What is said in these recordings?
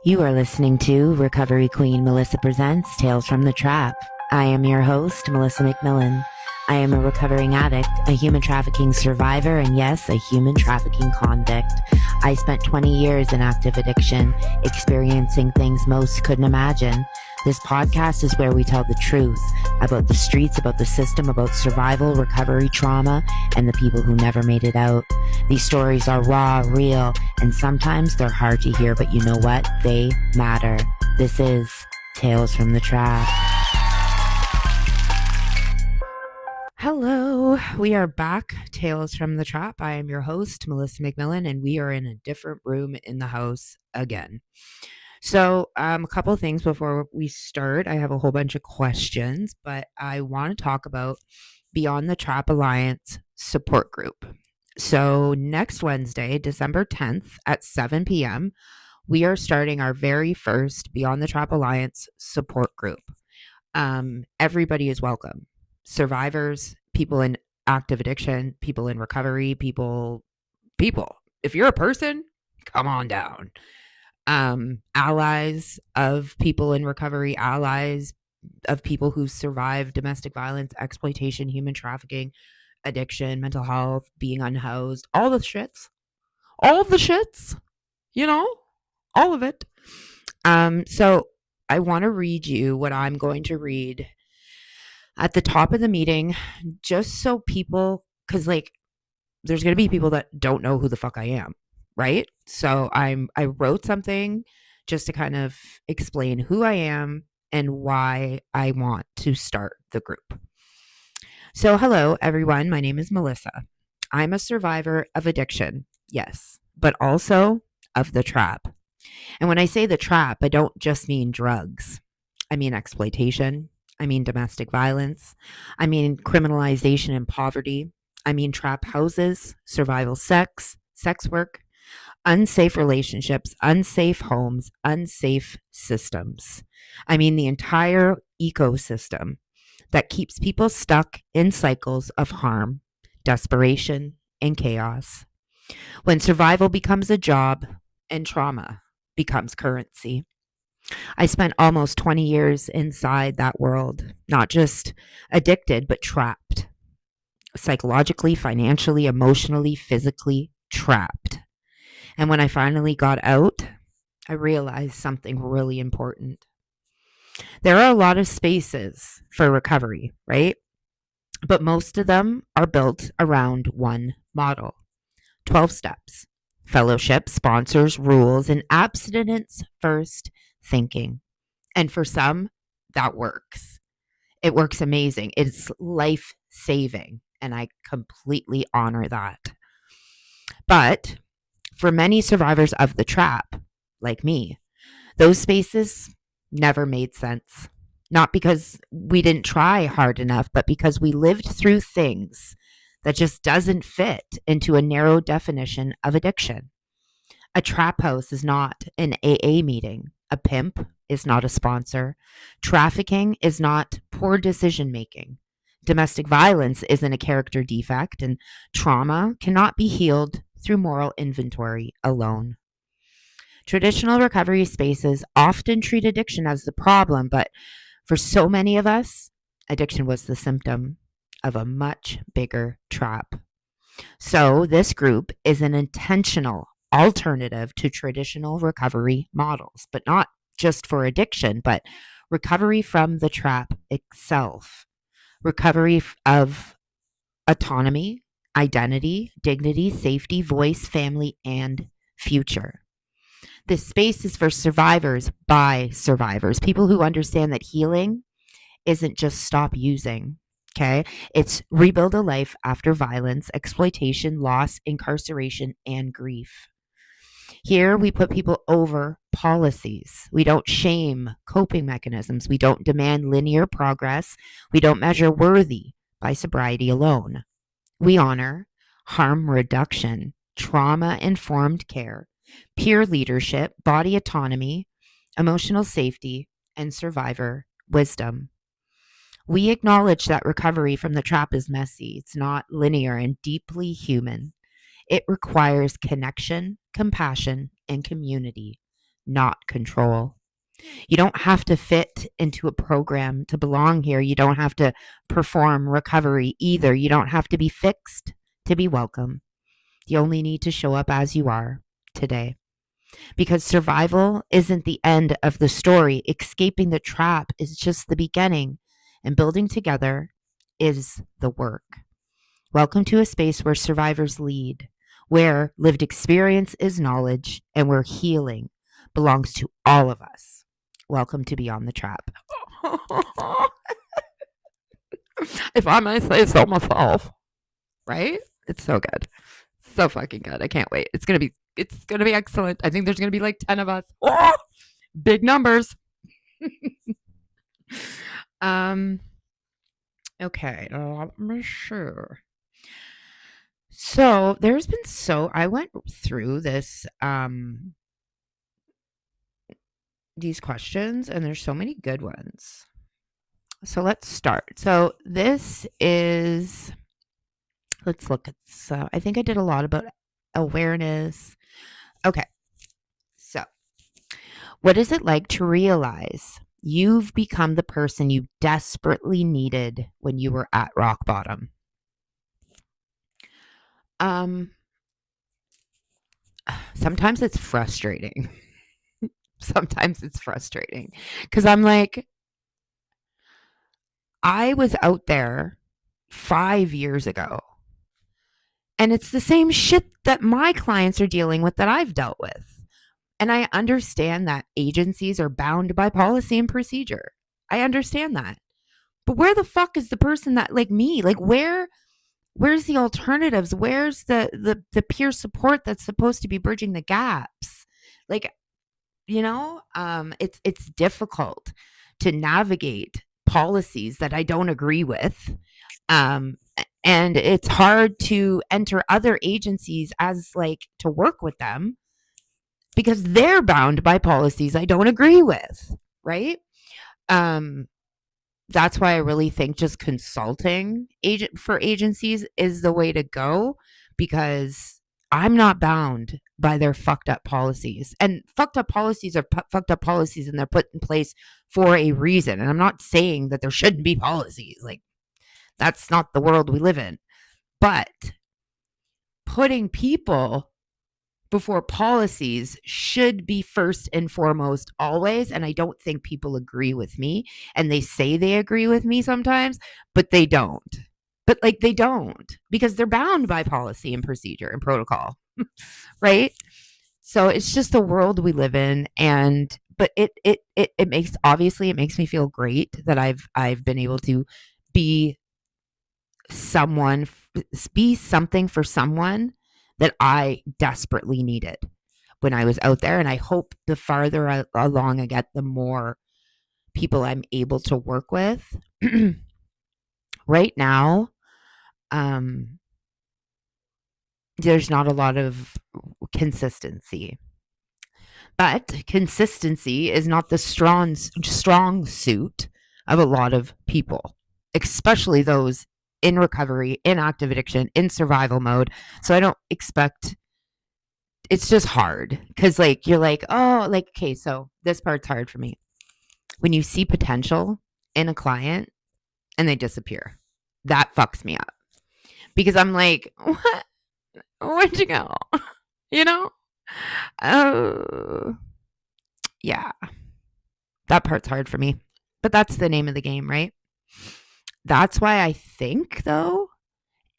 You are listening to Recovery Queen Melissa Presents Tales from the Trap. I am your host, Melissa McMillan. I am a recovering addict, a human trafficking survivor, and yes, a human trafficking convict. I spent 20 years in active addiction, experiencing things most couldn't imagine. This podcast is where we tell the truth about the streets, about the system, about survival, recovery, trauma, and the people who never made it out. These stories are raw, real, and sometimes they're hard to hear, but you know what? They matter. This is Tales from the Trap. Hello, we are back. Tales from the Trap. I am your host, Melissa McMillan, and we are in a different room in the house again. So, a couple of things before we start. I have a whole bunch of questions, but I want to talk about Beyond the Trap Alliance support group. So, next Wednesday, December 10th at 7 p.m., we are starting our very first Beyond the Trap Alliance support group. Everybody is welcome. Survivors, people in active addiction, people in recovery, people. If you're a person, come on down. Allies of people in recovery, allies of people who survived domestic violence, exploitation, human trafficking, addiction, mental health, being unhoused, all the shits, all of it. So I want to read you what I'm going to read at the top of the meeting, just so people, because there's going to be people that don't know who the fuck I am, right? So I wrote something just to kind of explain who I am and why I want to start the group. So hello, everyone. My name is Melissa. I'm a survivor of addiction, yes, but also of the trap. And when I say the trap, I don't just mean drugs. I mean exploitation. I mean domestic violence. I mean criminalization and poverty. I mean trap houses, survival sex work, unsafe relationships, unsafe homes, unsafe systems. I mean the entire ecosystem that keeps people stuck in cycles of harm, desperation, and chaos. When survival becomes a job and trauma becomes currency. I spent almost 20 years inside that world, not just addicted, but trapped. Psychologically, financially, emotionally, physically trapped. And when I finally got out, I realized something really important. There are a lot of spaces for recovery, right? But most of them are built around one model: 12 steps, fellowship, sponsors, rules, and abstinence first thinking. And for some, that works. It works amazing. It's life-saving, and I completely honor that. But for many survivors of the trap, like me, those spaces never made sense. Not because we didn't try hard enough, but because we lived through things that just doesn't fit into a narrow definition of addiction. A trap house is not an AA meeting. A pimp is not a sponsor. Trafficking is not poor decision making. Domestic violence isn't a character defect, and trauma cannot be healed through moral inventory alone. Traditional recovery spaces often treat addiction as the problem, but for so many of us, addiction was the symptom of a much bigger trap. So this group is an intentional alternative to traditional recovery models, but not just for addiction, but recovery from the trap itself, recovery of autonomy, identity, dignity, safety, voice, family, and future. This space is for survivors by survivors, people who understand that healing isn't just stop using. Okay. It's rebuild a life after violence, exploitation, loss, incarceration, and grief. Here we put people over policies. We don't shame coping mechanisms. We don't demand linear progress. We don't measure worthy by sobriety alone. We honor harm reduction, trauma-informed care, peer leadership, body autonomy, emotional safety, and survivor wisdom. We acknowledge that recovery from the trap is messy. It's not linear and deeply human. It requires connection, compassion, and community, not control. You don't have to fit into a program to belong here. You don't have to perform recovery either. You don't have to be fixed to be welcome. You only need to show up as you are today. Because survival isn't the end of the story. Escaping the trap is just the beginning, and building together is the work. Welcome to a space where survivors lead, where lived experience is knowledge, and where healing belongs to all of us. Welcome to Beyond the Trap. If I may say so myself, right? It's so good. So fucking good. I can't wait. It's gonna be excellent. I think there's gonna be like 10 of us. Oh, big numbers. Okay, let me sure. So there's been I went through this these questions, and there's so many good ones. So let's start. So this is, let's look at, so I think I did a lot about awareness. Okay. So what is it like to realize you've become the person you desperately needed when you were at rock bottom? Sometimes it's frustrating. Sometimes it's frustrating because I'm like, I was out there 5 years ago, and it's the same shit that my clients are dealing with that I've dealt with. And I understand that agencies are bound by policy and procedure. I understand that. But where the fuck is the person that, like me, like where's the alternatives? Where's the peer support that's supposed to be bridging the gaps? Like, it's difficult to navigate policies that I don't agree with. And it's hard to enter other agencies as like to work with them because they're bound by policies I don't agree with, right? That's why I really think just consulting for agencies is the way to go, because I'm not bound by their fucked up policies. And fucked up policies are fucked up policies, and they're put in place for a reason. And I'm not saying that there shouldn't be policies. Like, that's not the world we live in. But putting people before policies should be first and foremost always. And I don't think people agree with me. And they say they agree with me sometimes, but they don't. But like, they don't, because they're bound by policy and procedure and protocol. Right? So it's just the world we live in. And but it makes me feel great that I've been able to be someone, be something for someone that I desperately needed when I was out there. And I hope the farther along I get, the more people I'm able to work with. Right now, there's not a lot of consistency. But consistency is not the strong suit of a lot of people, especially those in recovery, in active addiction, in survival mode. So I don't expect, it's just hard because like you're like, oh, like, okay, so this part's hard for me. When you see potential in a client and they disappear, that fucks me up because I'm like, what? Where'd you go? You know? Oh, yeah. That part's hard for me. But that's the name of the game, right? That's why I think, though,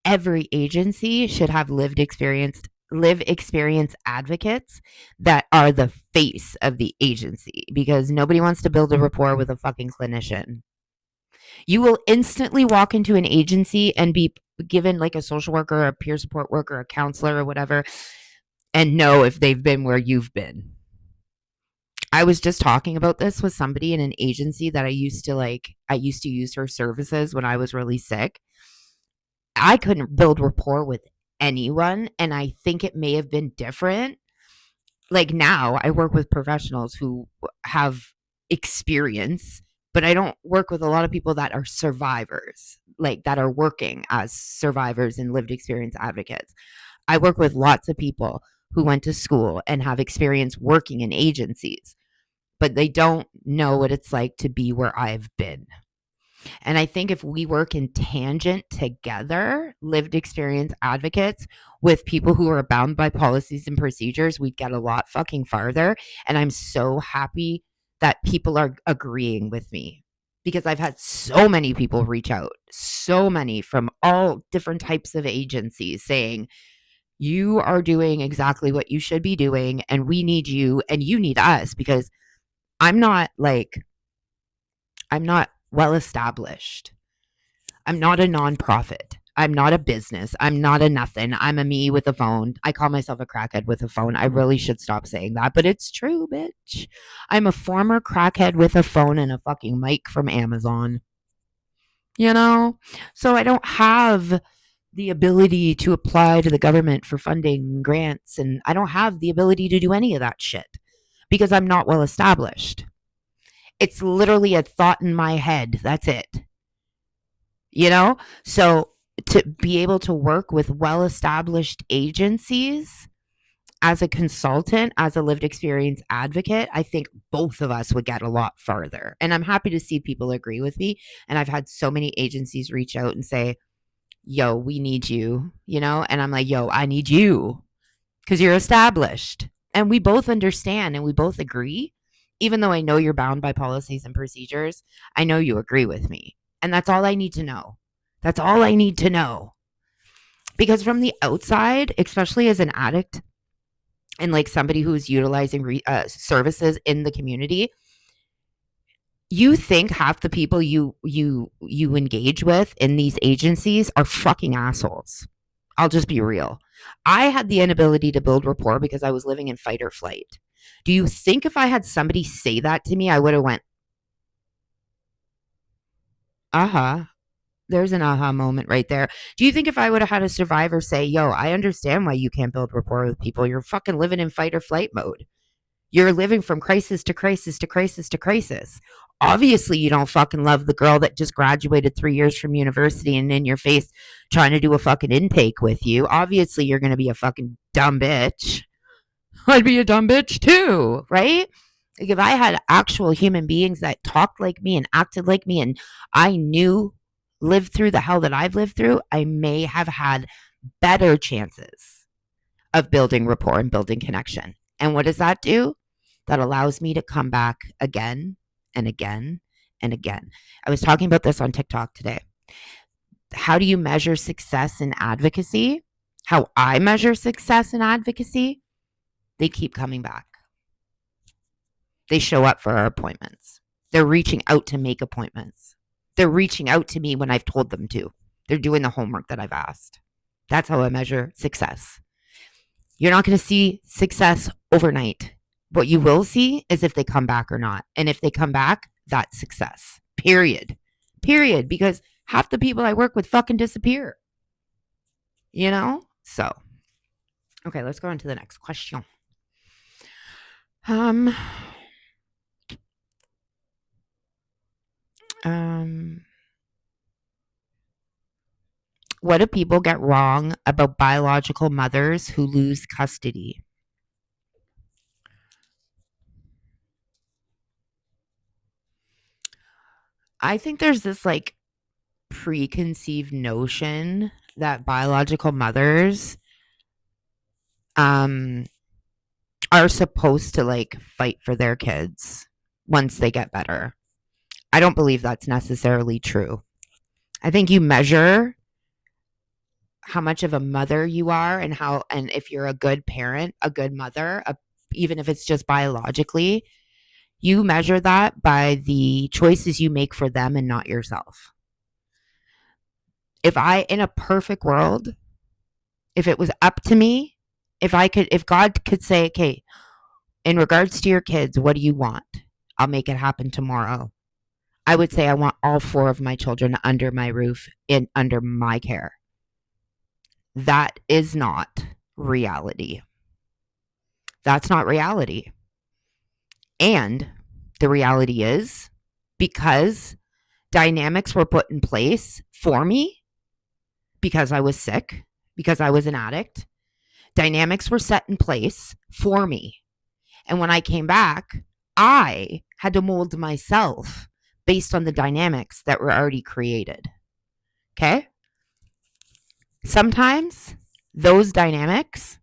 every agency should have live experience advocates that are the face of the agency, because nobody wants to build a rapport with a fucking clinician. You will instantly walk into an agency and be given like a social worker, a peer support worker, a counselor, or whatever, and know if they've been where you've been. I was just talking about this with somebody in an agency that I used to use her services when I was really sick. I couldn't build rapport with anyone, and I think it may have been different. Like, now I work with professionals who have experience, but I don't work with a lot of people that are survivors, like that are working as survivors and lived experience advocates. I work with lots of people who went to school and have experience working in agencies, but they don't know what it's like to be where I've been. And I think if we work in tangent together, lived experience advocates with people who are bound by policies and procedures, we'd get a lot fucking farther. And I'm so happy that people are agreeing with me because I've had so many people reach out, so many from all different types of agencies saying, you are doing exactly what you should be doing, and we need you and you need us, because I'm not well established. I'm not a nonprofit. I'm not a business. I'm not a nothing. I'm a me with a phone. I call myself a crackhead with a phone. I really should stop saying that, but it's true, bitch. I'm a former crackhead with a phone and a fucking mic from Amazon. You know? So I don't have the ability to apply to the government for funding grants, and I don't have the ability to do any of that shit because I'm not well established. It's literally a thought in my head. That's it. You know? So to be able to work with well established agencies as a consultant, as a lived experience advocate, I think both of us would get a lot farther. And I'm happy to see people agree with me. And I've had so many agencies reach out and say, yo, we need you, you know? And I'm like, yo, I need you because you're established. And we both understand and we both agree. Even though I know you're bound by policies and procedures, I know you agree with me. And that's all I need to know. That's all I need to know. Because from the outside, especially as an addict and like somebody who's utilizing services in the community, you think half the people you engage with in these agencies are fucking assholes. I'll just be real. I had the inability to build rapport because I was living in fight or flight. Do you think if I had somebody say that to me, I would have went, uh-huh. There's an aha moment right there. Do you think if I would have had a survivor say, yo, I understand why you can't build rapport with people. You're fucking living in fight or flight mode. You're living from crisis to crisis to crisis to crisis. Obviously, you don't fucking love the girl that just graduated 3 years from university and in your face trying to do a fucking intake with you. Obviously, you're going to be a fucking dumb bitch. I'd be a dumb bitch too, right? Like if I had actual human beings that talked like me and acted like me and I knew lived through the hell that I've lived through, I may have had better chances of building rapport and building connection. And what does that do? That allows me to come back again and again and again. I was talking about this on TikTok today. How do you measure success in advocacy? How I measure success in advocacy? They keep coming back. They show up for our appointments. They're reaching out to make appointments. They're reaching out to me when I've told them to. They're doing the homework that I've asked. That's how I measure success. You're not going to see success overnight. What you will see is if they come back or not. And if they come back, that's success. Period. Period. Because half the people I work with fucking disappear. You know? So, okay, let's go on to the next question. What do people get wrong about biological mothers who lose custody? I think there's this like preconceived notion that biological mothers are supposed to like fight for their kids once they get better. I don't believe that's necessarily true. I think you measure how much of a mother you are and if you're a good parent, a good mother, even if it's just biologically, you measure that by the choices you make for them and not yourself. In a perfect world, if it was up to me, if God could say, okay, in regards to your kids, what do you want? I'll make it happen tomorrow. I would say I want all 4 of my children under my roof and under my care. That is not reality. That's not reality. And the reality is, because dynamics were put in place for me, because I was sick, because I was an addict, Dynamics were set in place for me. And when I came back, I had to mold myself based on the dynamics that were already created. Okay? Sometimes those dynamics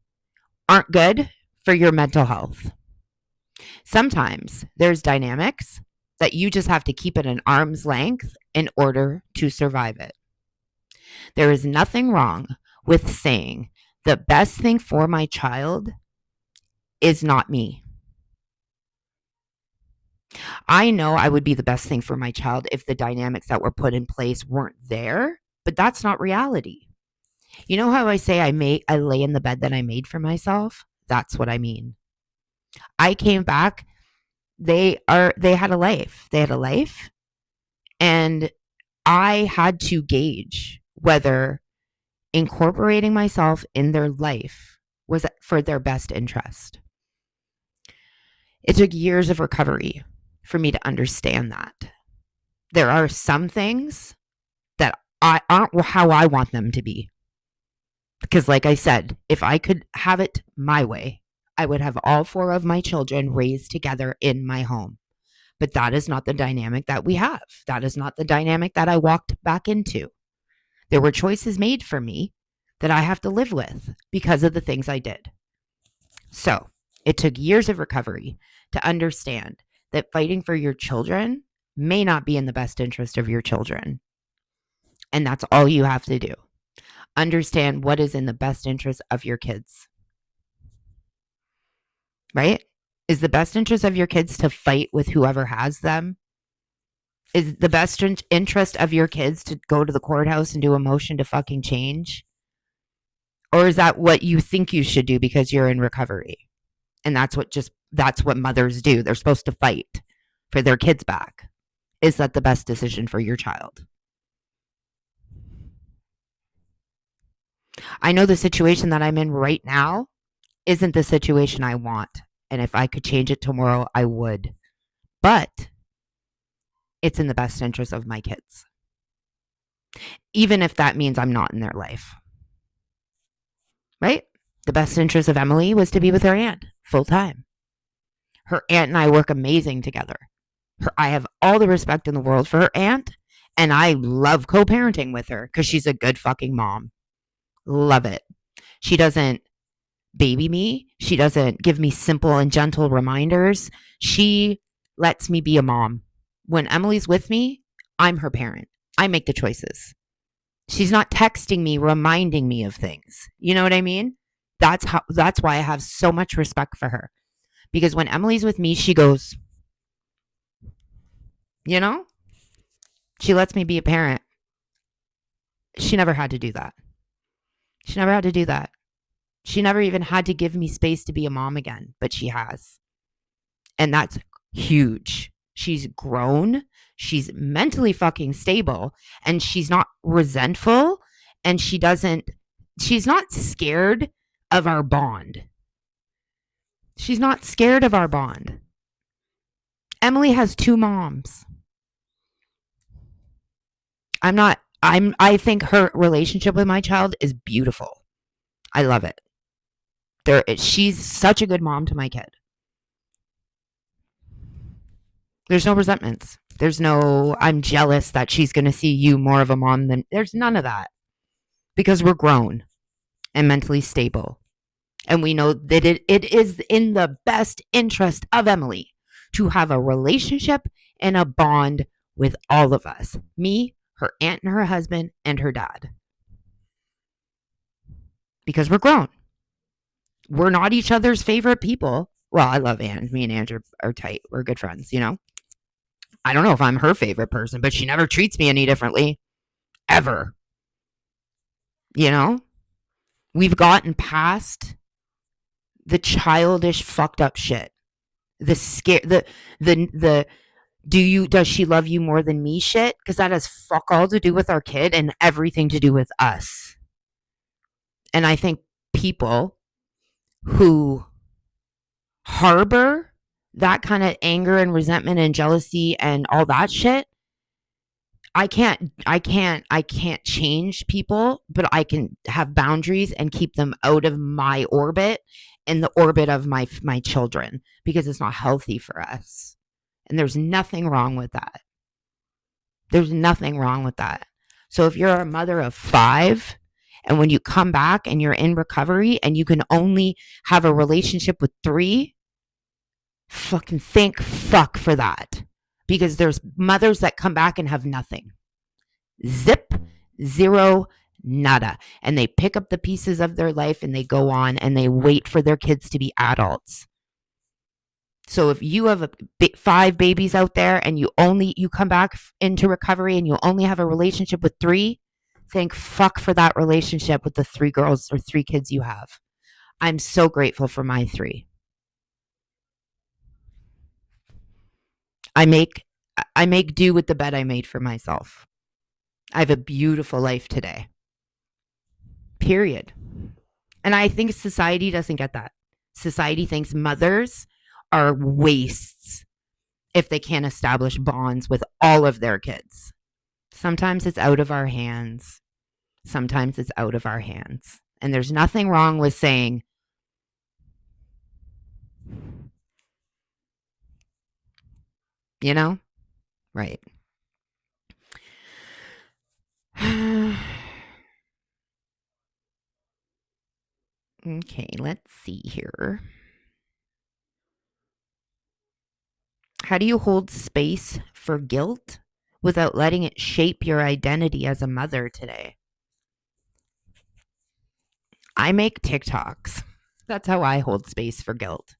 aren't good for your mental health. Sometimes there's dynamics that you just have to keep at an arm's length in order to survive it. There is nothing wrong with saying the best thing for my child is not me. I know I would be the best thing for my child if the dynamics that were put in place weren't there, but that's not reality. You know how I say I lay in the bed that I made for myself? That's what I mean. I came back, they had a life. They had a life, and I had to gauge whether incorporating myself in their life was for their best interest. It took years of recovery for me to understand that. There are some things that aren't how I want them to be. Because like I said, if I could have it my way, I would have all 4 of my children raised together in my home. But that is not the dynamic that we have. That is not the dynamic that I walked back into. There were choices made for me that I have to live with because of the things I did. So it took years of recovery to understand that fighting for your children may not be in the best interest of your children. And that's all you have to do. Understand what is in the best interest of your kids. Right? Is the best interest of your kids to fight with whoever has them? Is the best interest of your kids to go to the courthouse and do a motion to fucking change? Or is that what you think you should do because you're in recovery? And that's what mothers do. They're supposed to fight for their kids back. Is that the best decision for your child? I know the situation that I'm in right now isn't the situation I want. And if I could change it tomorrow, I would. But it's in the best interest of my kids. Even if that means I'm not in their life. Right? The best interest of Emily was to be with her aunt full time. Her aunt and I work amazing together. I have all the respect in the world for her aunt, and I love co-parenting with her because she's a good fucking mom. Love it. She doesn't baby me. She doesn't give me simple and gentle reminders. She lets me be a mom. When Emily's with me, I'm her parent. I make the choices. She's not texting me, reminding me of things. You know what I mean? That's why I have so much respect for her. Because when Emily's with me, she goes, you know? She lets me be a parent. She never had to do that. She never had to do that. She never even had to give me space to be a mom again, but she has. And that's huge. She's grown. She's mentally fucking stable, and she's not resentful, and she's not scared of our bond. She's not scared of our bond. Emily has 2 moms. I think her relationship with my child is beautiful. I love it. She's such a good mom to my kid. There's no resentments. There's no, I'm jealous that she's going to see you more of a mom than, there's none of that. Because we're grown and mentally stable. And we know that it is in the best interest of Emily to have a relationship and a bond with all of us. Me, her aunt and her husband, and her dad. Because we're grown. We're not each other's favorite people. Well, I love Anne. Me and Andrew are tight. We're good friends, you know? I don't know if I'm her favorite person, but she never treats me any differently. Ever. You know? We've gotten past the childish, fucked up shit. The scare, the does she love you more than me shit? Because that has fuck all to do with our kid and everything to do with us. And I think people who harbor that kind of anger and resentment and jealousy and all that shit I can't change people, but I can have boundaries and keep them out of my orbit and the orbit of my children, because it's not healthy for us. And there's nothing wrong with that. There's nothing wrong with that. So if you're a mother of 5 and when you come back and you're in recovery and you can only have a relationship with 3, fucking thank fuck for that. Because there's mothers that come back and have nothing. Zip, zero, nada. And they pick up the pieces of their life and they go on and they wait for their kids to be adults. So if you have 5 babies out there and you come back into recovery and you only have a relationship with 3, thank fuck for that relationship with the 3 girls or 3 kids you have. I'm so grateful for my 3. I make do with the bed I made for myself. I have a beautiful life today. Period. And I think society doesn't get that. Society thinks mothers are wastes if they can't establish bonds with all of their kids. Sometimes it's out of our hands. Sometimes it's out of our hands. And there's nothing wrong with saying, you know? Right. Okay, let's see here. How do you hold space for guilt without letting it shape your identity as a mother today? I make TikToks. That's how I hold space for guilt.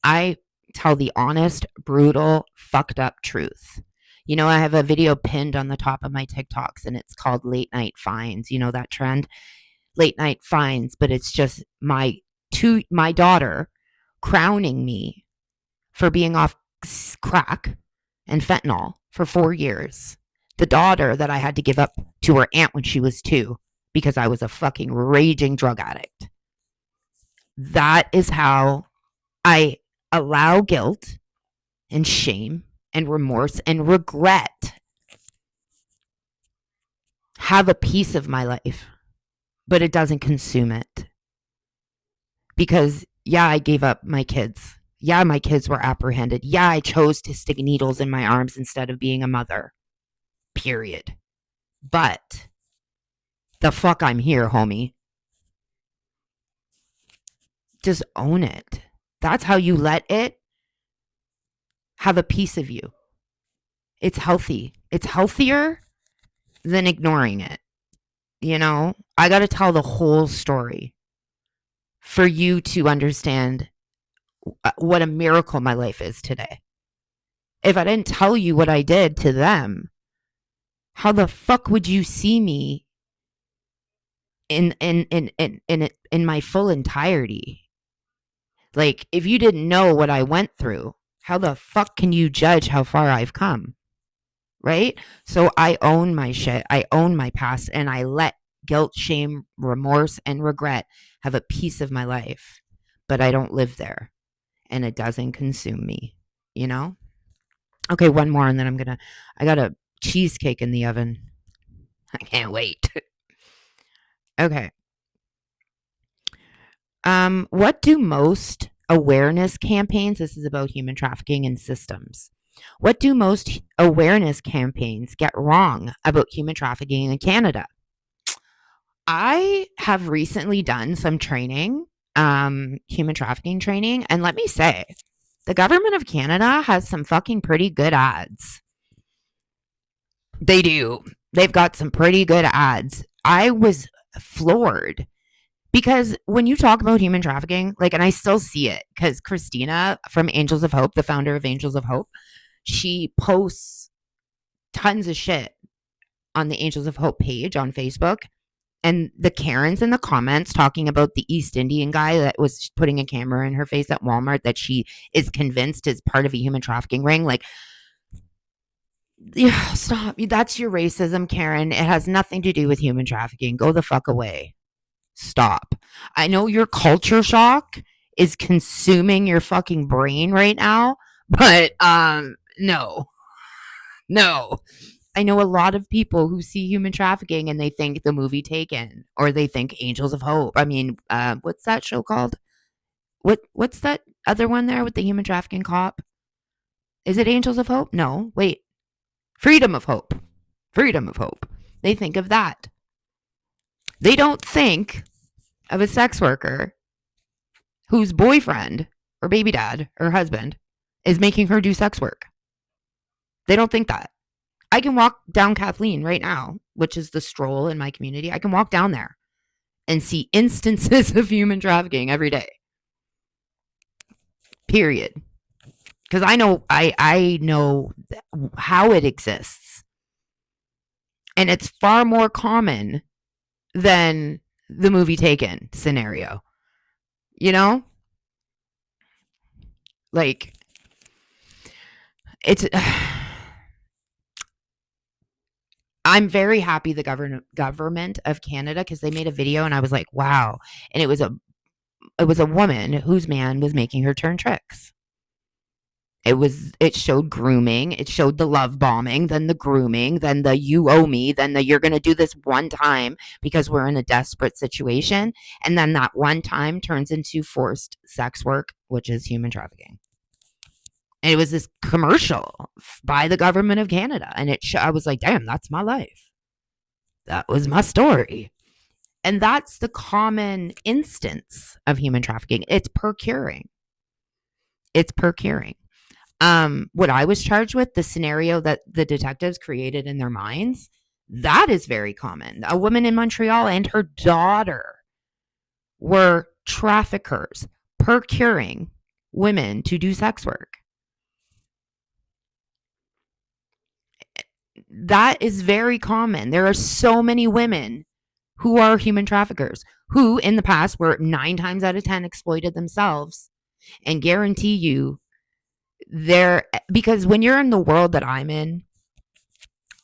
I tell the honest, brutal, fucked up truth. You know, I have a video pinned on the top of my TikToks and it's called Late Night Finds. You know that trend? Late Night Finds, but it's just my daughter crowning me for being off crack and fentanyl for 4 years. The daughter that I had to give up to her aunt when she was 2 because I was a fucking raging drug addict. That is how I allow guilt and shame and remorse and regret have a piece of my life, but it doesn't consume it. Because, yeah, I gave up my kids. Yeah, my kids were apprehended. Yeah, I chose to stick needles in my arms instead of being a mother. Period. But the fuck I'm here, homie. Just own it. That's how you let it have a piece of you. It's healthy. It's healthier than ignoring it. You know, I got to tell the whole story for you to understand what a miracle my life is today. If I didn't tell you what I did to them, how the fuck would you see me in my full entirety? Like, if you didn't know what I went through, how the fuck can you judge how far I've come? Right? So I own my shit. I own my past, and I let guilt, shame, remorse, and regret have a piece of my life, but I don't live there and it doesn't consume me, you know? Okay, one more and then I got a cheesecake in the oven. I can't wait. Okay. What do most awareness campaigns, this is about human trafficking and systems. What do most awareness campaigns get wrong about human trafficking in Canada? I have recently done some training, human trafficking training, and let me say, the government of Canada has some fucking pretty good ads. They do. They've got some pretty good ads. I was floored because when you talk about human trafficking, like, and I still see it because Christina from Angels of Hope, the founder of Angels of Hope, she posts tons of shit on the Angels of Hope page on Facebook. And the Karens in the comments talking about the East Indian guy that was putting a camera in her face at Walmart that she is convinced is part of a human trafficking ring. Like, yeah, stop. That's your racism, Karen. It has nothing to do with human trafficking. Go the fuck away. Stop. I know your culture shock is consuming your fucking brain right now, but no. I know a lot of people who see human trafficking and they think the movie Taken or they think Angels of Hope. I mean, what's that show called? What's that other one there with the human trafficking cop? Is it Angels of Hope? No, wait. Freedom of Hope. Freedom of Hope. They think of that. They don't think of a sex worker whose boyfriend or baby dad or husband is making her do sex work. They don't think that. I can walk down Kathleen right now, which is the stroll in my community. I can walk down there and see instances of human trafficking every day. Period. Because I know how it exists. And it's far more common than the movie Taken scenario. You know? Like, it's I'm very happy the government of Canada, because they made a video and I was like, wow. And it was a woman whose man was making her turn tricks. It showed grooming, it showed the love bombing, then the grooming, then the you owe me, then the you're going to do this one time because we're in a desperate situation, and then that one time turns into forced sex work, which is human trafficking. And it was this commercial by the government of Canada, and I was like, damn, that's my life. That was my story. And that's the common instance of human trafficking. It's procuring. What I was charged with, the scenario that the detectives created in their minds, that is very common. A woman in Montreal and her daughter were traffickers procuring women to do sex work. That is very common. There are so many women who are human traffickers who in the past were 9 times out of 10 exploited themselves, and guarantee you because when you're in the world that I'm in,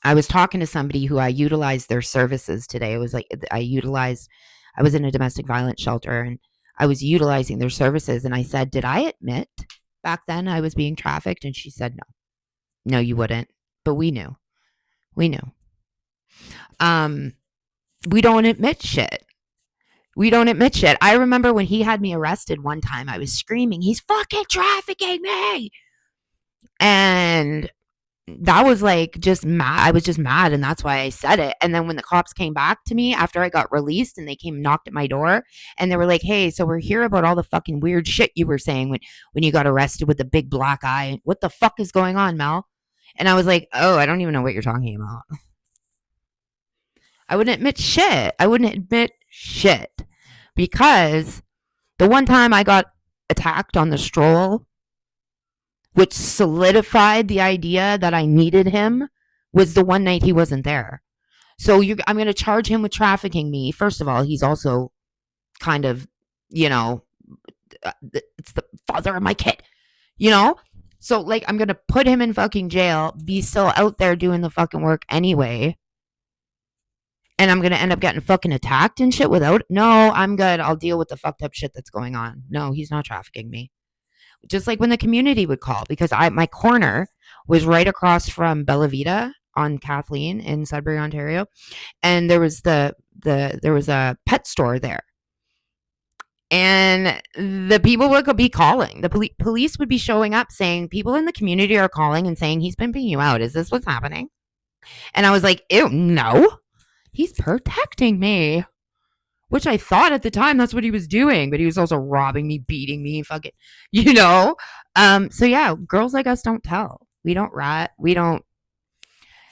I was talking to somebody who I utilized their services today. It was like I was in a domestic violence shelter and I was utilizing their services, and I said, did I admit back then I was being trafficked? And she said, no, you wouldn't. But we knew. We don't admit shit. I remember when he had me arrested one time, I was screaming, he's fucking trafficking me. And that was like just mad. I was just mad, and that's why I said it. And then when the cops came back to me after I got released, and they came and knocked at my door, and they were like, hey, so we're here about all the fucking weird shit you were saying when you got arrested with the big black eye. What the fuck is going on, Mel? And I was like, oh, I don't even know what you're talking about. I wouldn't admit shit. Because the one time I got attacked on the stroll, which solidified the idea that I needed him, was the one night he wasn't there. So I'm going to charge him with trafficking me. First of all, he's also kind of, it's the father of my kid, So, like, I'm going to put him in fucking jail, be still out there doing the fucking work anyway. And I'm going to end up getting fucking attacked and shit no, I'm good. I'll deal with the fucked up shit that's going on. No, he's not trafficking me. Just like when the community would call, because my corner was right across from Bella Vita on Kathleen in Sudbury, Ontario. And there was there was a pet store there. And the people would be calling. The police would be showing up saying, people in the community are calling and saying, he's pimping you out. Is this what's happening? And I was like, ew, no, he's protecting me. Which I thought at the time that's what he was doing, but he was also robbing me, beating me, fucking, So yeah, girls like us don't tell. We don't rat. We don't.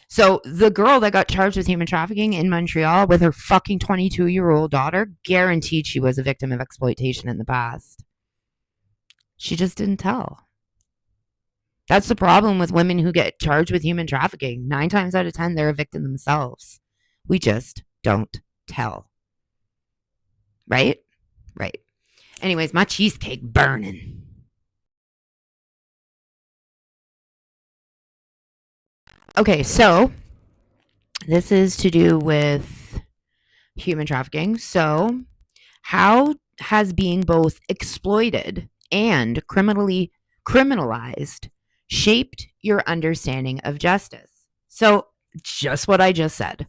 So the girl that got charged with human trafficking in Montreal with her fucking 22-year-old daughter, guaranteed she was a victim of exploitation in the past. She just didn't tell. That's the problem with women who get charged with human trafficking. 9 times out of 10, they're a victim themselves. We just don't tell. Right? Right. Anyways, my cheesecake burning. Okay, so this is to do with human trafficking. So, how has being both exploited and criminalized shaped your understanding of justice? So, just what I just said.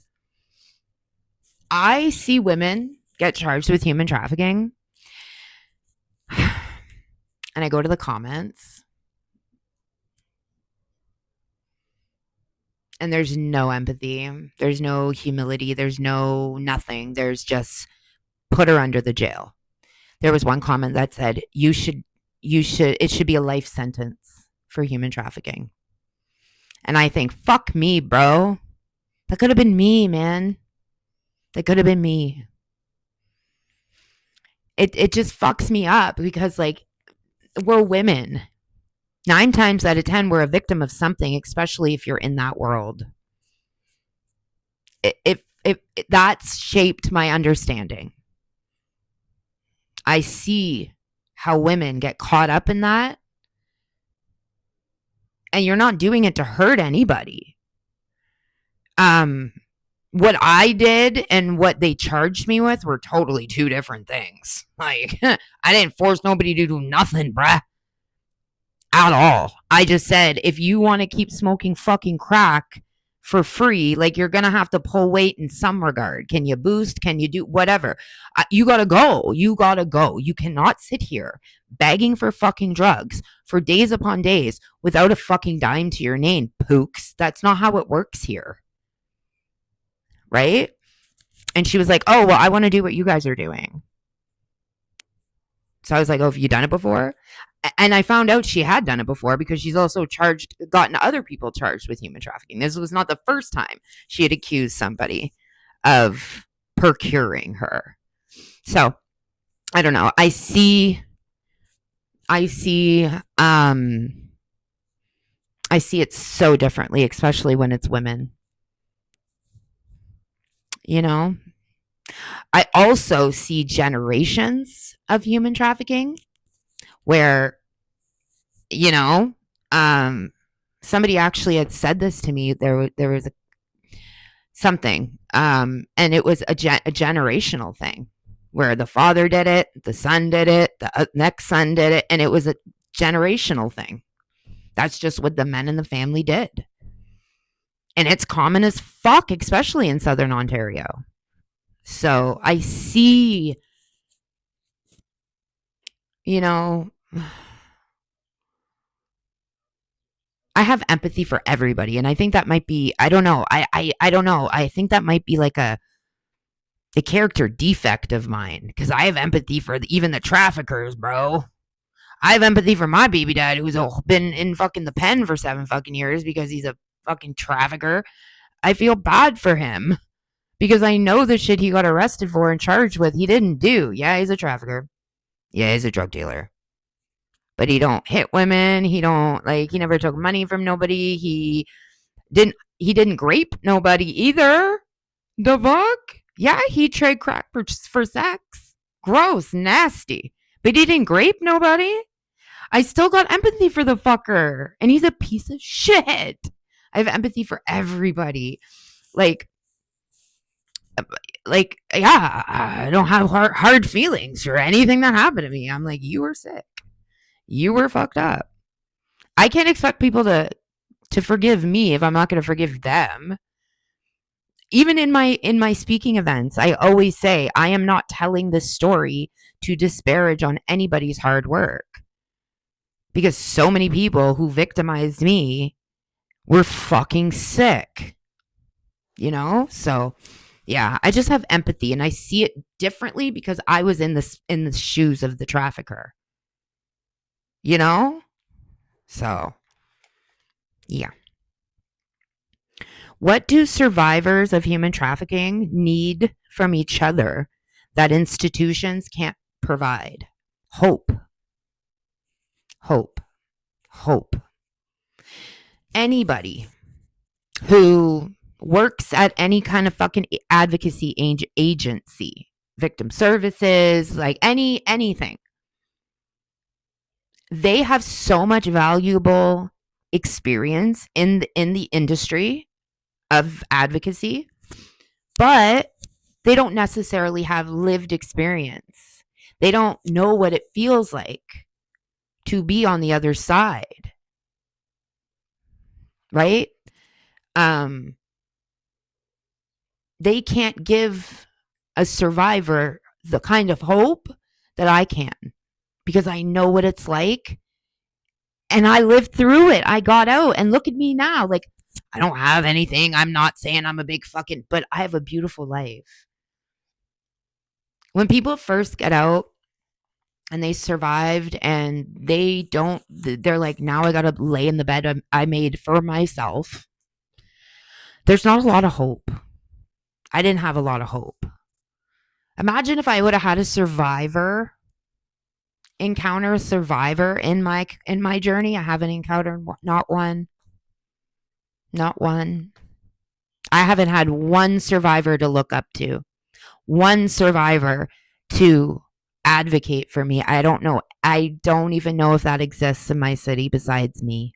I see women get charged with human trafficking, and I go to the comments, and there's no empathy, there's no humility, there's no nothing. There's just put her under the jail. There was one comment that said, it should be a life sentence for human trafficking. And I think, fuck me, bro. That could have been me, man. That could have been me. It just fucks me up because, like, we're women. 9 times out of 10, we're a victim of something, especially if you're in that world. If that's shaped my understanding. I see how women get caught up in that, and you're not doing it to hurt anybody. What I did and what they charged me with were totally 2 different things. Like, I didn't force nobody to do nothing, bruh. At all. I just said, if you want to keep smoking fucking crack for free, like, you're going to have to pull weight in some regard. Can you boost? Can you do whatever? You got to go. You got to go. You cannot sit here begging for fucking drugs for days upon days without a fucking dime to your name, pooks. That's not how it works here. Right? And she was like, oh, well, I want to do what you guys are doing. So I was like, oh, have you done it before? And I found out she had done it before because she's also gotten other people charged with human trafficking. This was not the first time she had accused somebody of procuring her. So I don't know. I see it so differently, especially when it's women. You know, I also see generations of human trafficking where, you know, somebody actually had said this to me. There was something, and it was a generational thing where the father did it, the son did it, the next son did it, and it was a generational thing. That's just what the men in the family did. And it's common as fuck, especially in Southern Ontario. So I see, you know, I have empathy for everybody. And I think that might be, I don't know. I don't know. I think that might be like a character defect of mine because I have empathy for even the traffickers, bro. I have empathy for my baby dad who's been in fucking the pen for 7 fucking years because he's a fucking trafficker. I feel bad for him because I know the shit he got arrested for and charged with he didn't do. Yeah, he's a trafficker. Yeah, he's a drug dealer. But he don't hit women. He don't, like, he never took money from nobody. He didn't grape nobody either. The fuck? Yeah, he trade crack for sex. Gross, nasty. But he didn't grape nobody. I still got empathy for the fucker. And he's a piece of shit. I have empathy for everybody. Like, yeah, I don't have hard feelings for anything that happened to me. I'm like, you were sick. You were fucked up. I can't expect people to forgive me if I'm not going to forgive them. Even in my speaking events, I always say I am not telling this story to disparage on anybody's hard work. Because so many people who victimized me were fucking sick. You know? So, yeah, I just have empathy and I see it differently because I was in the shoes of the trafficker. You know? So, yeah. What do survivors of human trafficking need from each other that institutions can't provide? Hope. Hope. Hope. Anybody who works at any kind of fucking advocacy agency, victim services, like anything, they have so much valuable experience in the industry of advocacy, but they don't necessarily have lived experience. They don't know what it feels like to be on the other side. Right? they can't give a survivor the kind of hope that I can, because I know what it's like and I lived through it. I got out and look at me now. Like, I don't have anything. I'm not saying I'm a big fucking, but I have a beautiful life. When people first get out and they survived and they're like, now I got to lay in the bed I made for myself. There's not a lot of hope. I didn't have a lot of hope. Imagine if I would have had a survivor encounter a survivor in my journey. I haven't encountered not one. I haven't had one survivor to look up to, one survivor to advocate for me. I don't know. I don't even know if that exists in my city besides me.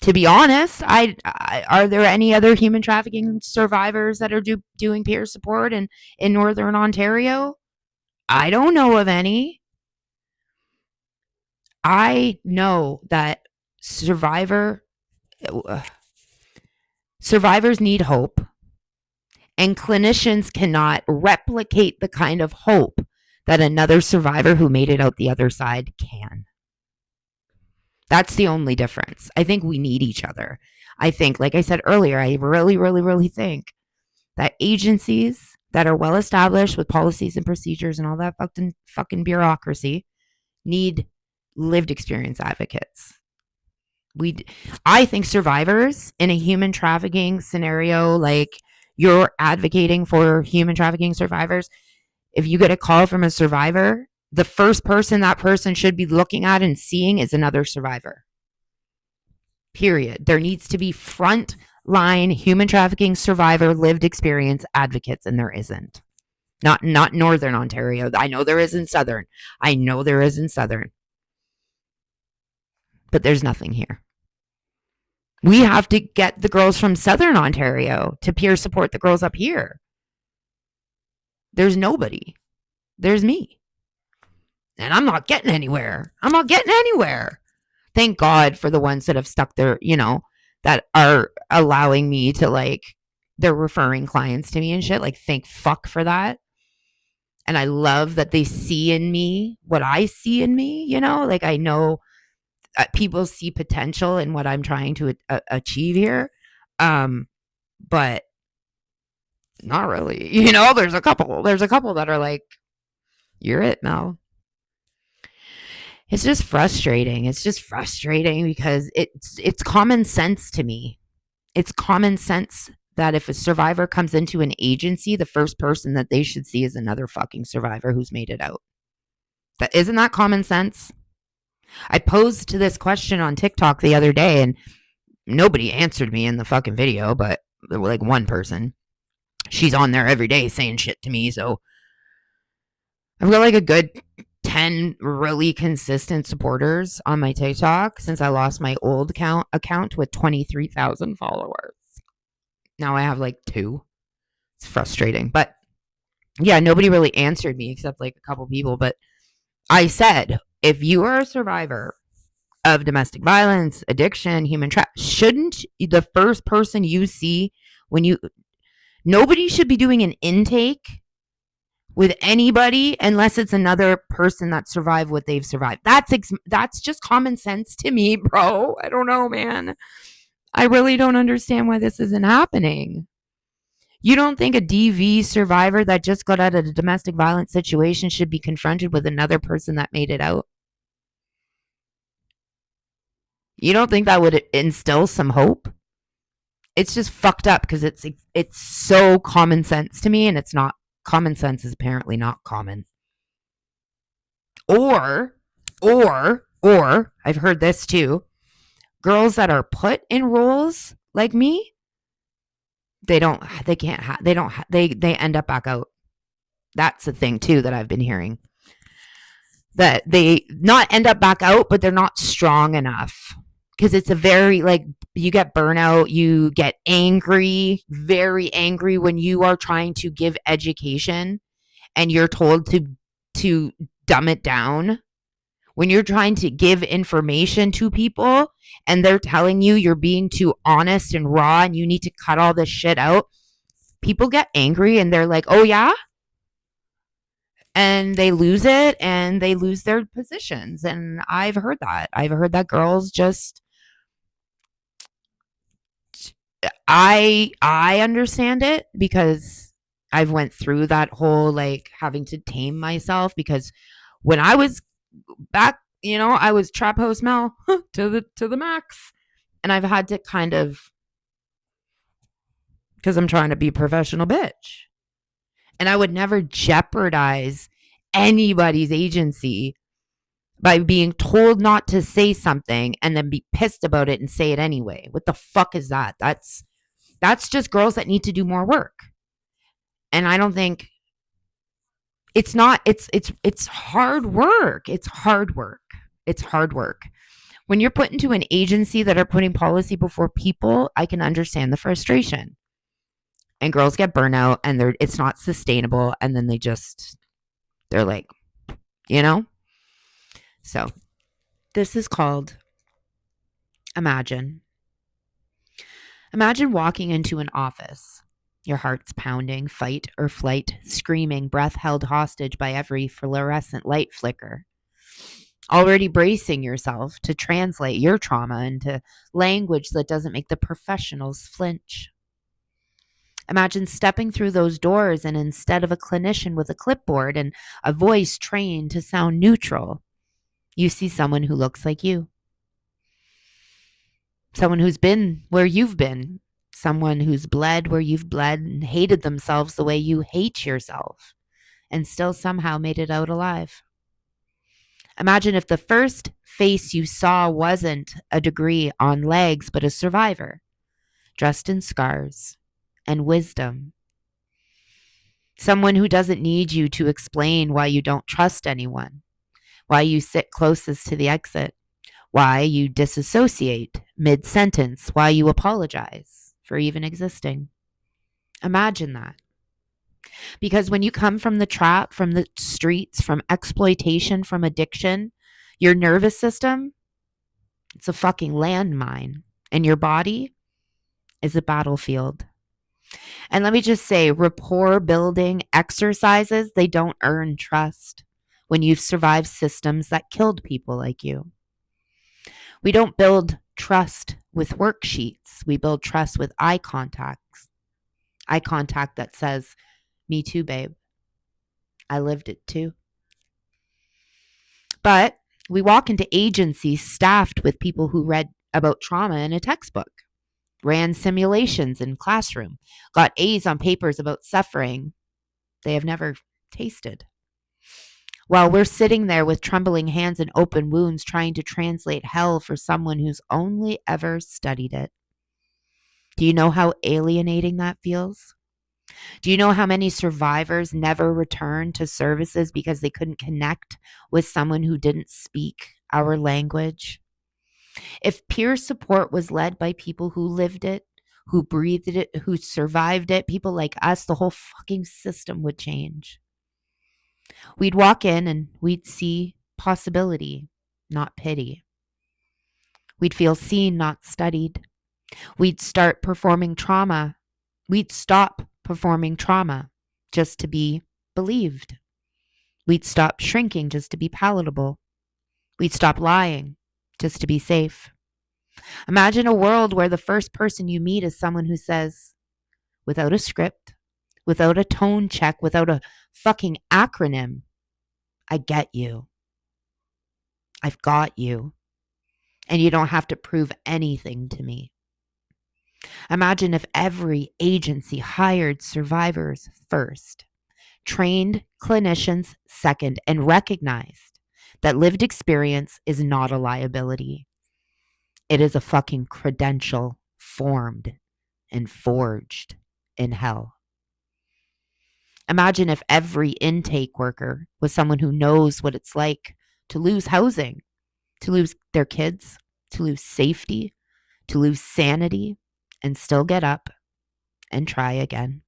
To be honest, are there any other human trafficking survivors that are doing peer support in Northern Ontario? I don't know of any. I know that survivors need hope, and clinicians cannot replicate the kind of hope that another survivor who made it out the other side can. That's the only difference. I think we need each other. I think, like I said earlier, I really, really, really think that agencies that are well established with policies and procedures and all that fucking bureaucracy need lived experience advocates. I think survivors in a human trafficking scenario, like you're advocating for human trafficking survivors, if you get a call from a survivor, the first person that person should be looking at and seeing is another survivor. Period. There needs to be frontline human trafficking survivor lived experience advocates, and there isn't. Not Northern Ontario. I know there is in Southern. But there's nothing here. We have to get the girls from Southern Ontario to peer support the girls up here. There's nobody. There's me. And I'm not getting anywhere. Thank God for the ones that have stuck their, that are allowing me to, like, they're referring clients to me and shit. Like, thank fuck for that. And I love that they see in me what I see in me, like, I know people see potential in what I'm trying to achieve here. But not really, there's a couple that are like, you're it, Mel. It's just frustrating. Because it's common sense to me. It's common sense that if a survivor comes into an agency, the first person that they should see is another fucking survivor who's made it out. Isn't that common sense? I posed this question on TikTok the other day and nobody answered me in the fucking video, but like one person. She's on there every day saying shit to me, so I've got like a good 10 really consistent supporters on my TikTok since I lost my old account with 23,000 followers. Now I have like 2. It's frustrating. But yeah, nobody really answered me except like a couple people. But I said, if you are a survivor of domestic violence, addiction, human trafficking, shouldn't the first person you see nobody should be doing an intake with anybody unless it's another person that survived what they've survived. That's just common sense to me, bro. I don't know, man. I really don't understand why this isn't happening. You don't think a DV survivor that just got out of a domestic violence situation should be confronted with another person that made it out? You don't think that would instill some hope? It's just fucked up because it's so common sense to me, and it's not. Common sense is apparently not common. Or I've heard this too. Girls that are put in roles like me, they end up back out. That's the thing too that I've been hearing. That they not end up back out, but they're not strong enough. Because it's a very, like, you get burnout, you get angry, very angry when you are trying to give education and you're told to dumb it down. When you're trying to give information to people and they're telling you you're being too honest and raw and you need to cut all this shit out. people get angry and they're like, oh, yeah. And they lose it and they lose their positions. And I've heard that. I've heard that girls just, I understand it because I've went through that whole like having to tame myself because when I was back, I was trap host Mel to the max. And I've had to kind of, because I'm trying to be a professional bitch. And I would never jeopardize anybody's agency by being told not to say something and then be pissed about it and say it anyway. What the fuck is that? That's just girls that need to do more work. And I don't think it's not it's hard work. It's hard work. It's hard work. When you're put into an agency that are putting policy before people, I can understand the frustration. And girls get burnout and it's not sustainable and then they're like, you know? So, this is called Imagine. Imagine walking into an office. Your heart's pounding, fight or flight, screaming, breath held hostage by every fluorescent light flicker. Already bracing yourself to translate your trauma into language that doesn't make the professionals flinch. Imagine stepping through those doors and instead of a clinician with a clipboard and a voice trained to sound neutral, you see someone who looks like you. Someone who's been where you've been. Someone who's bled where you've bled and hated themselves the way you hate yourself and still somehow made it out alive. Imagine if the first face you saw wasn't a degree on legs, but a survivor, dressed in scars and wisdom. Someone who doesn't need you to explain why you don't trust anyone, why you sit closest to the exit, why you disassociate mid-sentence, why you apologize for even existing. Imagine that. Because when you come from the trap, from the streets, from exploitation, from addiction, your nervous system, it's a fucking landmine. And your body is a battlefield. And let me just say, rapport building exercises, they don't earn trust when you've survived systems that killed people like you. We don't build trust with worksheets. We build trust with eye contact. Eye contact that says, me too, babe. I lived it too. But we walk into agencies staffed with people who read about trauma in a textbook, ran simulations in classroom, got A's on papers about suffering they have never tasted. While we're sitting there with trembling hands and open wounds trying to translate hell for someone who's only ever studied it. Do you know how alienating that feels? Do you know how many survivors never returned to services because they couldn't connect with someone who didn't speak our language? If peer support was led by people who lived it, who breathed it, who survived it, people like us, the whole fucking system would change. We'd walk in and we'd see possibility, not pity. We'd feel seen, not studied. We'd start performing trauma. We'd stop performing trauma just to be believed. We'd stop shrinking just to be palatable. We'd stop lying just to be safe. Imagine a world where the first person you meet is someone who says, without a script, without a tone check, without a fucking acronym, I get you. I've got you. And you don't have to prove anything to me. Imagine if every agency hired survivors first, trained clinicians second, and recognized that lived experience is not a liability. It is a fucking credential formed and forged in hell. Imagine if every intake worker was someone who knows what it's like to lose housing, to lose their kids, to lose safety, to lose sanity, and still get up and try again.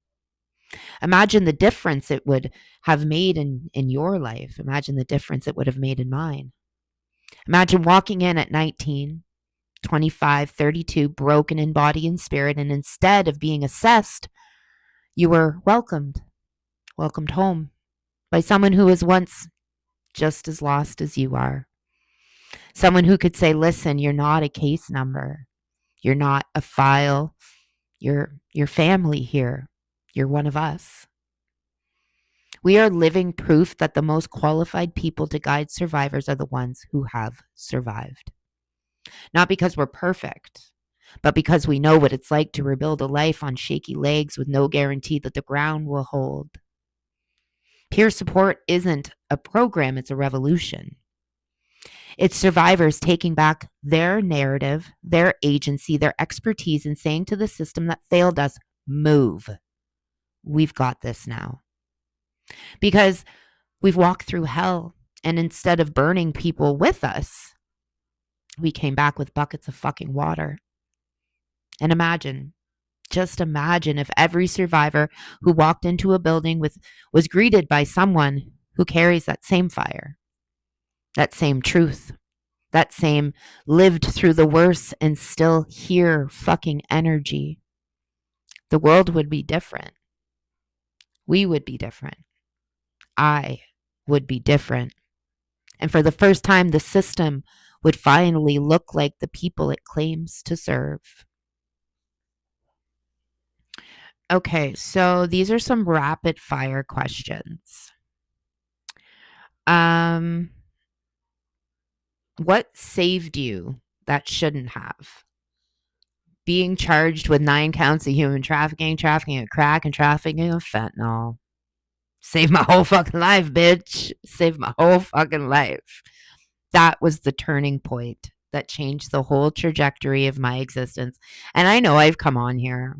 Imagine the difference it would have made in your life. Imagine the difference it would have made in mine. Imagine walking in at 19, 25, 32, broken in body and spirit, and instead of being assessed, You were welcomed home by someone who was once just as lost as you are. Someone who could say, listen, you're not a case number. You're not a file. You're family here. You're one of us. We are living proof that the most qualified people to guide survivors are the ones who have survived. Not because we're perfect, but because we know what it's like to rebuild a life on shaky legs with no guarantee that the ground will hold. Peer support isn't a program, it's a revolution. It's survivors taking back their narrative, their agency, their expertise, and saying to the system that failed us, move. We've got this now. Because we've walked through hell, and instead of burning people with us, we came back with buckets of fucking water. And just imagine if every survivor who walked into a building was greeted by someone who carries that same fire, that same truth, that same lived through the worst and still here fucking energy. The world would be different. We would be different. I would be different. And for the first time, the system would finally look like the people it claims to serve. Okay, so these are some rapid fire questions. What saved you that shouldn't have? Being charged with 9 counts of human trafficking, trafficking of crack, and trafficking of fentanyl. Saved my whole fucking life, bitch. Saved my whole fucking life. That was the turning point that changed the whole trajectory of my existence. And I know I've come on here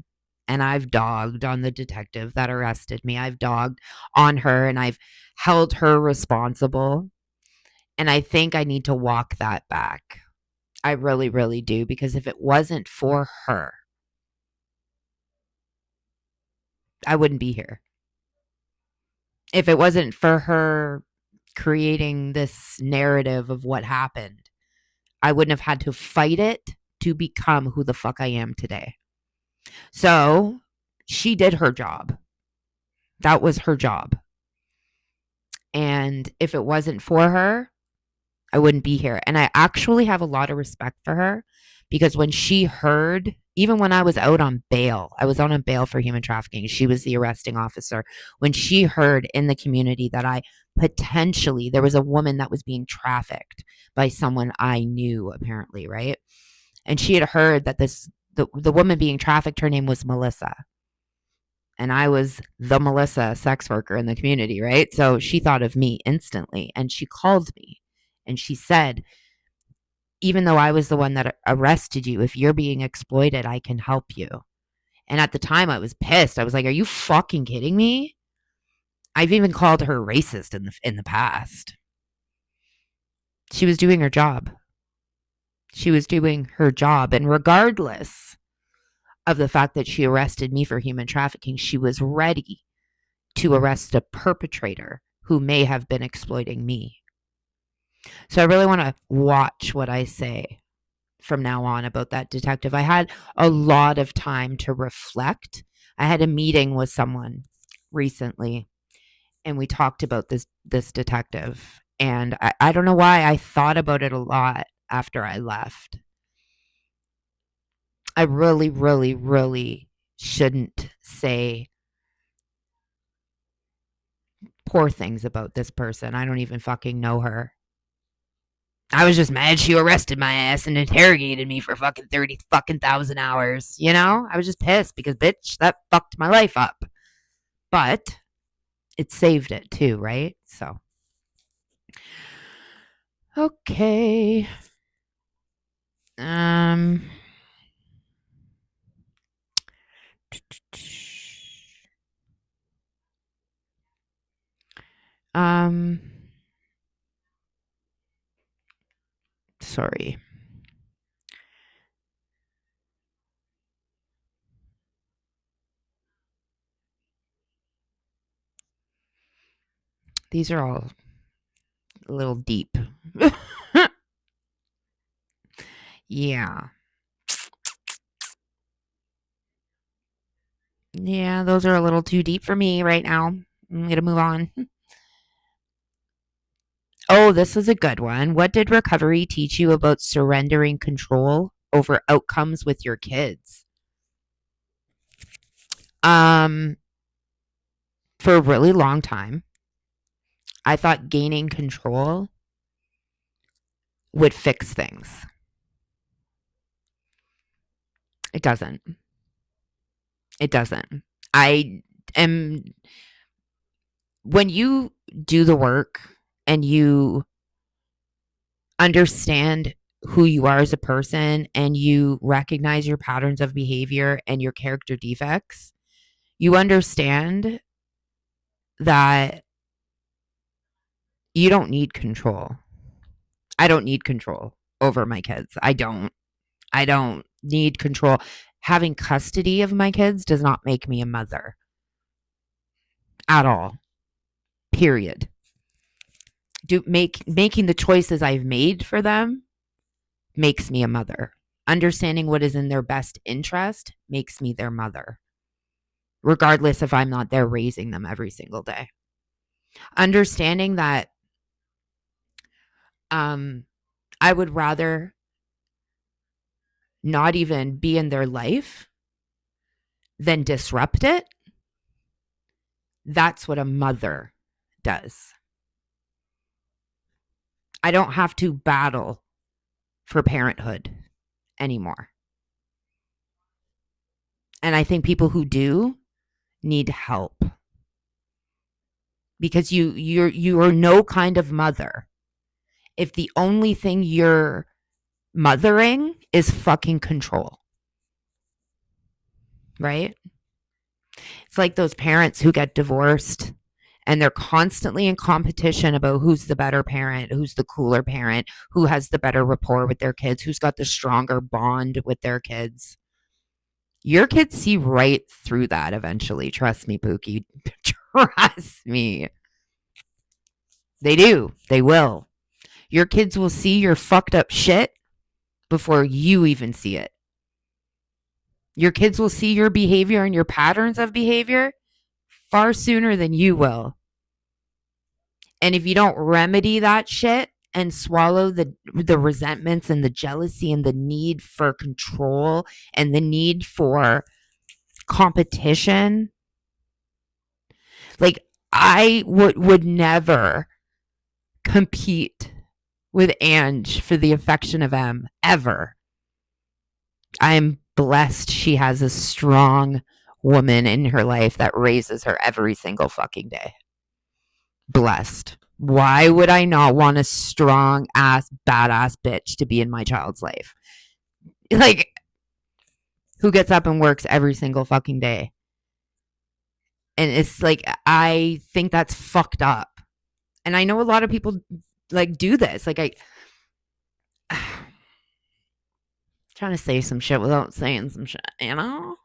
and I've dogged on the detective that arrested me. I've dogged on her and I've held her responsible. And I think I need to walk that back. I really, really do. Because if it wasn't for her, I wouldn't be here. If it wasn't for her creating this narrative of what happened, I wouldn't have had to fight it to become who the fuck I am today. So she did her job. That was her job. And if it wasn't for her, I wouldn't be here. And I actually have a lot of respect for her because when she heard, even when I was out on bail, I was out on bail for human trafficking. She was the arresting officer. When she heard in the community that there was a woman that was being trafficked by someone I knew, apparently, right? And she had heard that the woman being trafficked, her name was Melissa. And I was the Melissa sex worker in the community, right? So she thought of me instantly and she called me and she said, even though I was the one that arrested you, if you're being exploited, I can help you. And at the time I was pissed. I was like, are you fucking kidding me? I've even called her racist in the past. She was doing her job. She was doing her job. And regardless of the fact that she arrested me for human trafficking, she was ready to arrest a perpetrator who may have been exploiting me. So I really want to watch what I say from now on about that detective. I had a lot of time to reflect. I had a meeting with someone recently and we talked about this detective. And I don't know why I thought about it a lot after I left. I really, really, really shouldn't say poor things about this person. I don't even fucking know her. I was just mad she arrested my ass and interrogated me for fucking 30 fucking thousand hours. You know? I was just pissed because, bitch, that fucked my life up. But it saved it too, right? So. Okay. Um. Um. Sorry. These are all a little deep. Yeah. Yeah, those are a little too deep for me right now. I'm going to move on. Oh, this is a good one. What did recovery teach you about surrendering control over outcomes with your kids? Um, for a really long time, I thought gaining control would fix things. It doesn't. It doesn't. I am, when you do the work and you understand who you are as a person and you recognize your patterns of behavior and your character defects, you understand that you don't need control. I don't need control over my kids. I don't. I don't need control. Having custody of my kids does not make me a mother at all. Period. Making the choices I've made for them makes me a mother. Understanding what is in their best interest makes me their mother, regardless if I'm not there raising them every single day. Understanding that I would rather not even be in their life than disrupt it. That's what a mother does. I don't have to battle for parenthood anymore. And I think people who do need help because you are no kind of mother if the only thing you're mothering is fucking control. Right? It's like those parents who get divorced and they're constantly in competition about who's the better parent, who's the cooler parent, who has the better rapport with their kids, who's got the stronger bond with their kids. Your kids see right through that eventually. Trust me, Pookie. Trust me. They do. They will. Your kids will see your fucked up shit before you even see it. Your kids will see your behavior and your patterns of behavior far sooner than you will. And if you don't remedy that shit and swallow the resentments and the jealousy and the need for control and the need for competition, like I would never compete with Ange for the affection of M ever. I'm blessed she has a strong woman in her life that raises her every single fucking day. Blessed. Why would I not want a strong ass, badass bitch to be in my child's life? Like, who gets up and works every single fucking day? And it's like, I think that's fucked up. And I know a lot of people like do this. Like, trying to say some shit without saying some shit, you know?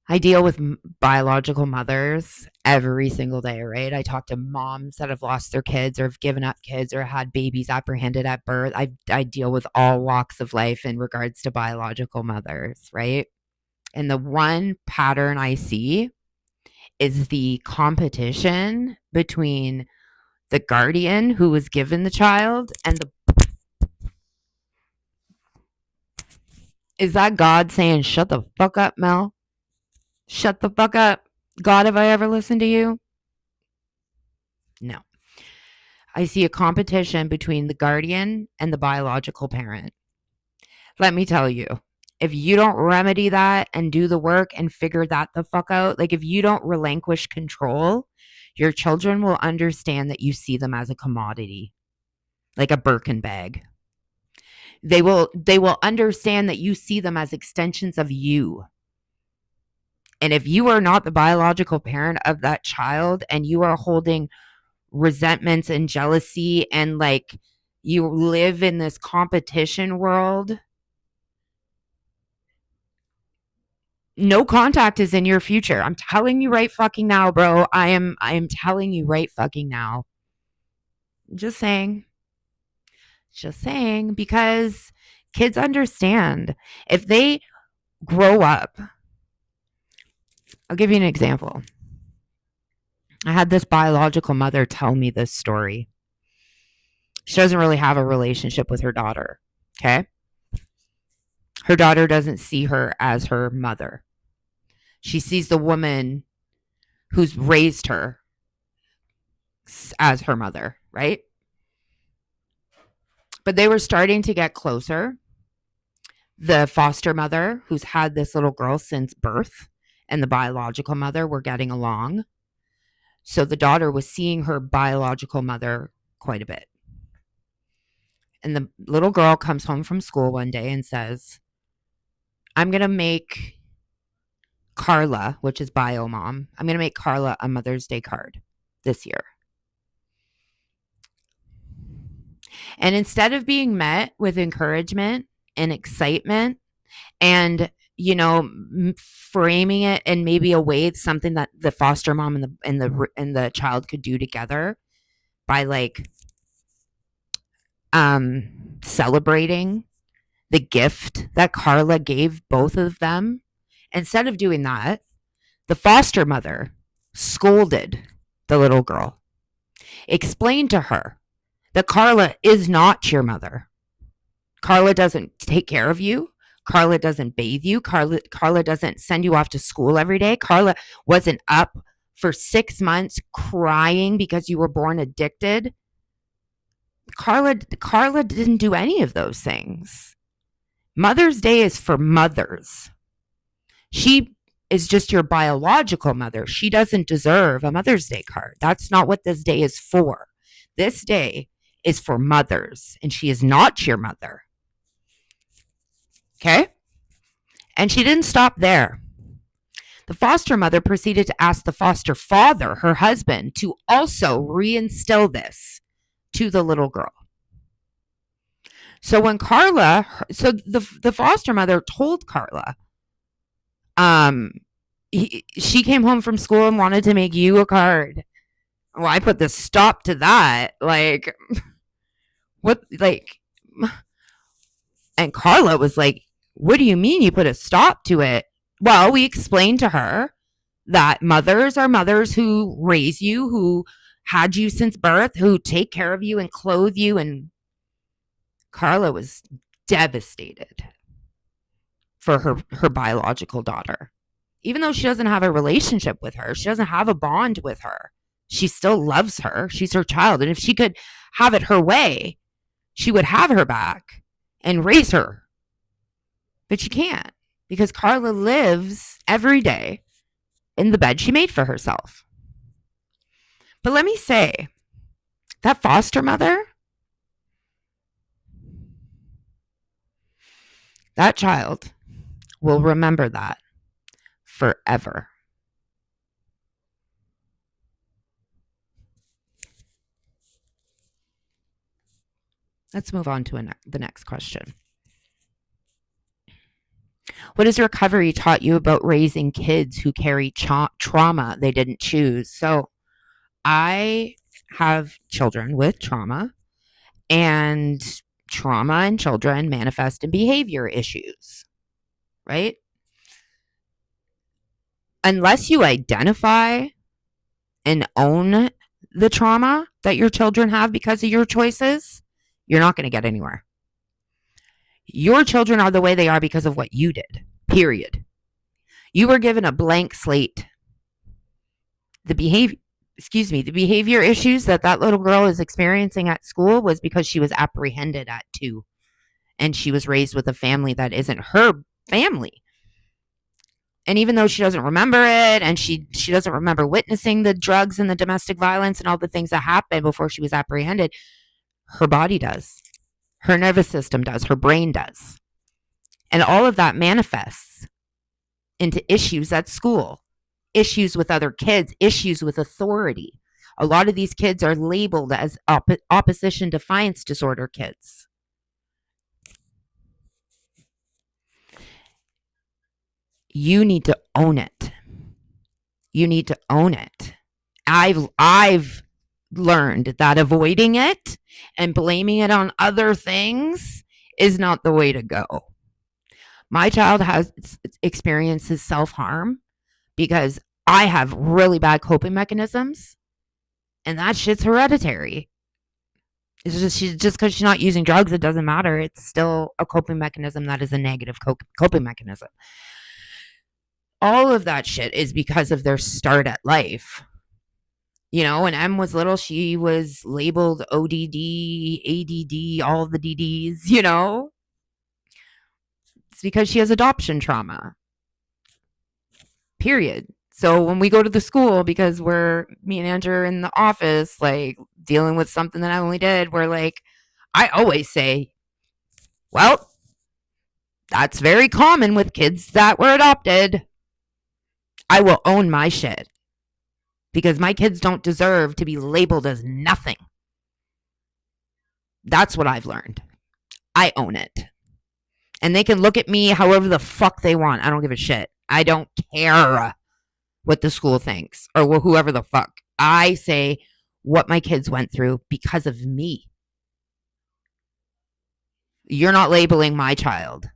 I deal with biological mothers every single day, right? I talk to moms that have lost their kids or have given up kids or had babies apprehended at birth. I deal with all walks of life in regards to biological mothers, right? And the one pattern I see is the competition between the guardian who was given the child and the. Is that God saying, shut the fuck up, Mel? Shut the fuck up. God, have I ever listened to you? No. I see a competition between the guardian and the biological parent. Let me tell you, if you don't remedy that and do the work and figure that the fuck out, like if you don't relinquish control, your children will understand that you see them as a commodity, like a Birkin bag. They will understand that you see them as extensions of you. And if you are not the biological parent of that child and you are holding resentments and jealousy and like you live in this competition world, no contact is in your future. I'm telling you right fucking now, bro. I am telling you right fucking now. Just saying. Just saying, because kids understand. If they grow up. I'll give you an example. I had this biological mother tell me this story. She doesn't really have a relationship with her daughter. Okay. Her daughter doesn't see her as her mother. She sees the woman who's raised her as her mother, right? But they were starting to get closer. The foster mother, who's had this little girl since birth, and the biological mother were getting along. So the daughter was seeing her biological mother quite a bit. And the little girl comes home from school one day and says, I'm going to make Carla, which is bio mom, I'm going to make Carla a Mother's Day card this year. And instead of being met with encouragement and excitement and, you know, framing it in maybe a way, something that the foster mom and the child could do together by like celebrating the gift that Carla gave both of them, instead of doing that, the foster mother scolded the little girl, explained to her that Carla is not your mother. Carla doesn't take care of you. Carla doesn't bathe you. Carla doesn't send you off to school every day. Carla wasn't up for 6 months crying because you were born addicted. Carla didn't do any of those things. Mother's Day is for mothers. She is just your biological mother. She doesn't deserve a Mother's Day card. That's not what this day is for. This day is for mothers, and she is not your mother. Okay? And she didn't stop there. The foster mother proceeded to ask the foster father, her husband, to also reinstill this to the little girl. So when the foster mother told Carla, she came home from school and wanted to make you a card. Well, I put the stop to that. Like, what, like, and Carla was like, what do you mean you put a stop to it? Well, we explained to her that mothers are mothers who raise you, who had you since birth, who take care of you and clothe you. And Carla was devastated for her biological daughter. Even though she doesn't have a relationship with her, she doesn't have a bond with her, she still loves her. She's her child. And if she could have it her way, she would have her back and raise her. But she can't, because Carla lives every day in the bed she made for herself. But let me say, that foster mother, that child will remember that forever. Let's move on to the next question. What has recovery taught you about raising kids who carry trauma they didn't choose? So I have children with trauma, and trauma in children manifest in behavior issues, right? Unless you identify and own the trauma that your children have because of your choices, you're not going to get anywhere. Your children are the way they are because of what you did, period. You were given a blank slate. The behavior issues that little girl is experiencing at school was because she was apprehended at 2, and she was raised with a family that isn't her family. And even though she doesn't remember it, and she doesn't remember witnessing the drugs and the domestic violence and all the things that happened before she was apprehended, her body does. Her nervous system does. Her brain does. And all of that manifests into issues at school, issues with other kids, issues with authority. A lot of these kids are labeled as opposition defiance disorder kids. You need to own it. You need to own it. I've learned that avoiding it and blaming it on other things is not the way to go. My child has experiences self-harm because I have really bad coping mechanisms, and that shit's hereditary. It's just because she's not using drugs, it doesn't matter. It's still a coping mechanism that is a negative coping mechanism. All of that shit is because of their start at life. When Em was little, she was labeled ODD, ADD, all the DDs. It's because she has adoption trauma. Period. So when we go to the school, because me and Andrew are in the office, like dealing with something that Emily did, we're like, I always say, well, that's very common with kids that were adopted. I will own my shit because my kids don't deserve to be labeled as nothing. That's what I've learned. I own it. And they can look at me however the fuck they want. I don't give a shit. I don't care what the school thinks or whoever the fuck. I say what my kids went through because of me. You're not labeling my child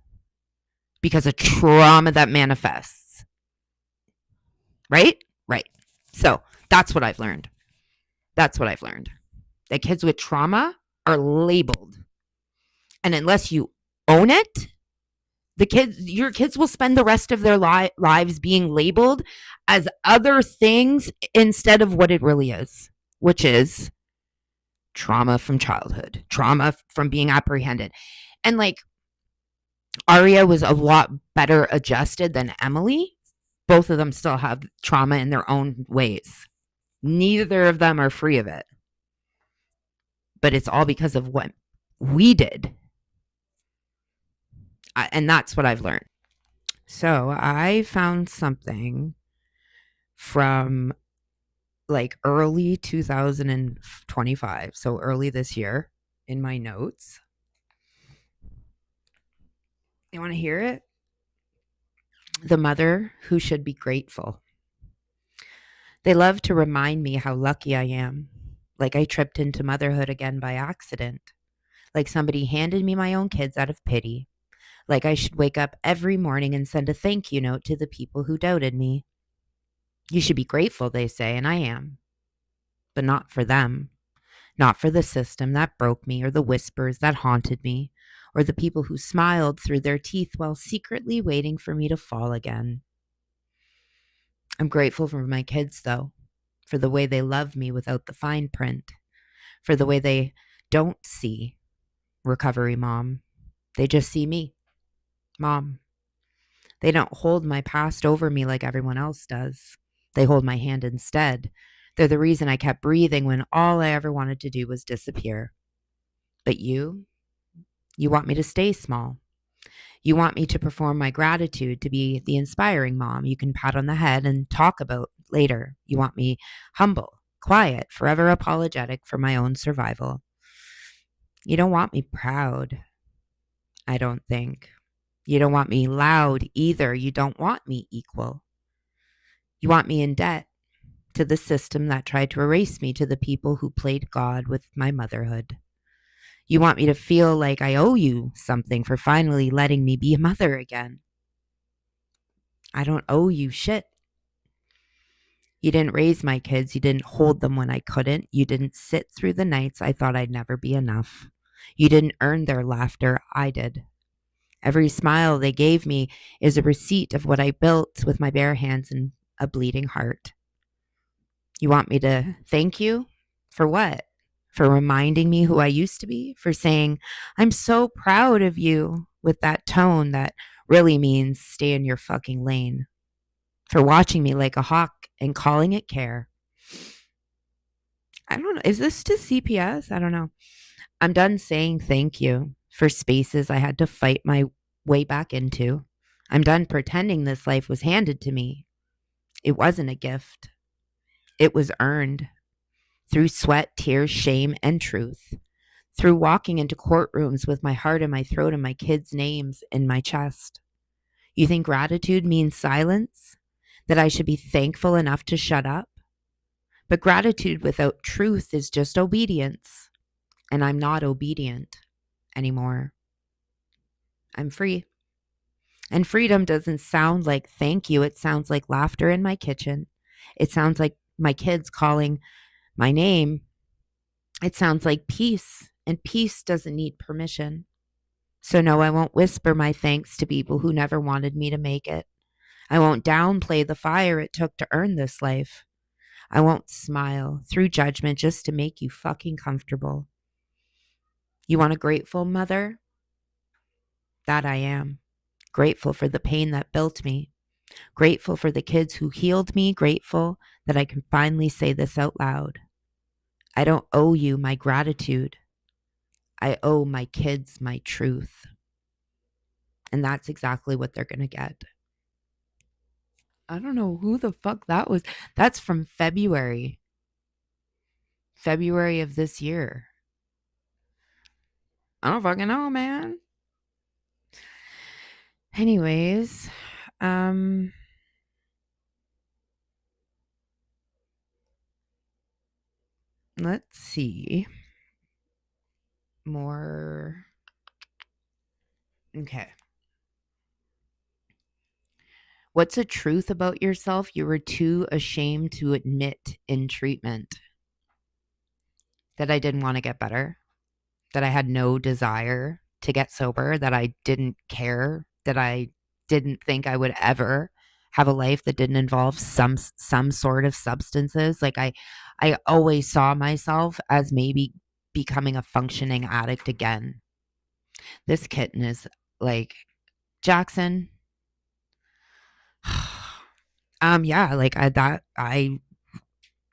because of trauma that manifests. Right? Right. So that's what I've learned. That kids with trauma are labeled. And unless you own it, your kids will spend the rest of their lives being labeled as other things instead of what it really is, which is trauma from childhood, trauma from being apprehended. And like Aria was a lot better adjusted than Emily. Both of them still have trauma in their own ways. Neither of them are free of it. But it's all because of what we did. And that's what I've learned. So I found something from like early 2025. So early this year in my notes. You want to hear it? The mother who should be grateful. They love to remind me how lucky I am. Like I tripped into motherhood again by accident. Like somebody handed me my own kids out of pity. Like I should wake up every morning and send a thank you note to the people who doubted me. You should be grateful, they say, and I am. But not for them. Not for the system that broke me or the whispers that haunted me or the people who smiled through their teeth while secretly waiting for me to fall again. I'm grateful for my kids, though, for the way they love me without the fine print, for the way they don't see recovery mom. They just see me, mom. They don't hold my past over me like everyone else does. They hold my hand instead. They're the reason I kept breathing when all I ever wanted to do was disappear. But you want me to stay small. You want me to perform my gratitude, to be the inspiring mom you can pat on the head and talk about later. You want me humble, quiet, forever apologetic for my own survival. You don't want me proud, I don't think. You don't want me loud either. You don't want me equal. You want me in debt to the system that tried to erase me, to the people who played God with my motherhood. You want me to feel like I owe you something for finally letting me be a mother again. I don't owe you shit. You didn't raise my kids. You didn't hold them when I couldn't. You didn't sit through the nights I thought I'd never be enough. You didn't earn their laughter. I did. Every smile they gave me is a receipt of what I built with my bare hands and a bleeding heart. You want me to thank you? For what? For reminding me who I used to be? For saying, I'm so proud of you with that tone that really means stay in your fucking lane. For watching me like a hawk and calling it care. I don't know. Is this to CPS? I don't know. I'm done saying thank you for spaces I had to fight my way back into. I'm done pretending this life was handed to me. It wasn't a gift. It was earned through sweat, tears, shame, and truth. Through walking into courtrooms with my heart in my throat and my kids' names in my chest. You think gratitude means silence? That I should be thankful enough to shut up? But gratitude without truth is just obedience. And I'm not obedient anymore. I'm free. And freedom doesn't sound like thank you. It sounds like laughter in my kitchen. It sounds like my kids calling my name. It sounds like peace. And peace doesn't need permission. So, no, I won't whisper my thanks to people who never wanted me to make it. I won't downplay the fire it took to earn this life. I won't smile through judgment just to make you fucking comfortable. You want a grateful mother? That I am. Grateful for the pain that built me. Grateful for the kids who healed me. Grateful that I can finally say this out loud. I don't owe you my gratitude. I owe my kids my truth. And that's exactly what they're going to get. I don't know who the fuck that was. That's from February of this year. I don't fucking know, man. Anyways, let's see. More. Okay. What's a truth about yourself you were too ashamed to admit in treatment? That I didn't want to get better, that I had no desire to get sober, that I didn't care, that I didn't think I would ever have a life that didn't involve some sort of substances. Like I always saw myself as maybe becoming a functioning addict again. This kitten is like, Jackson. Yeah, like I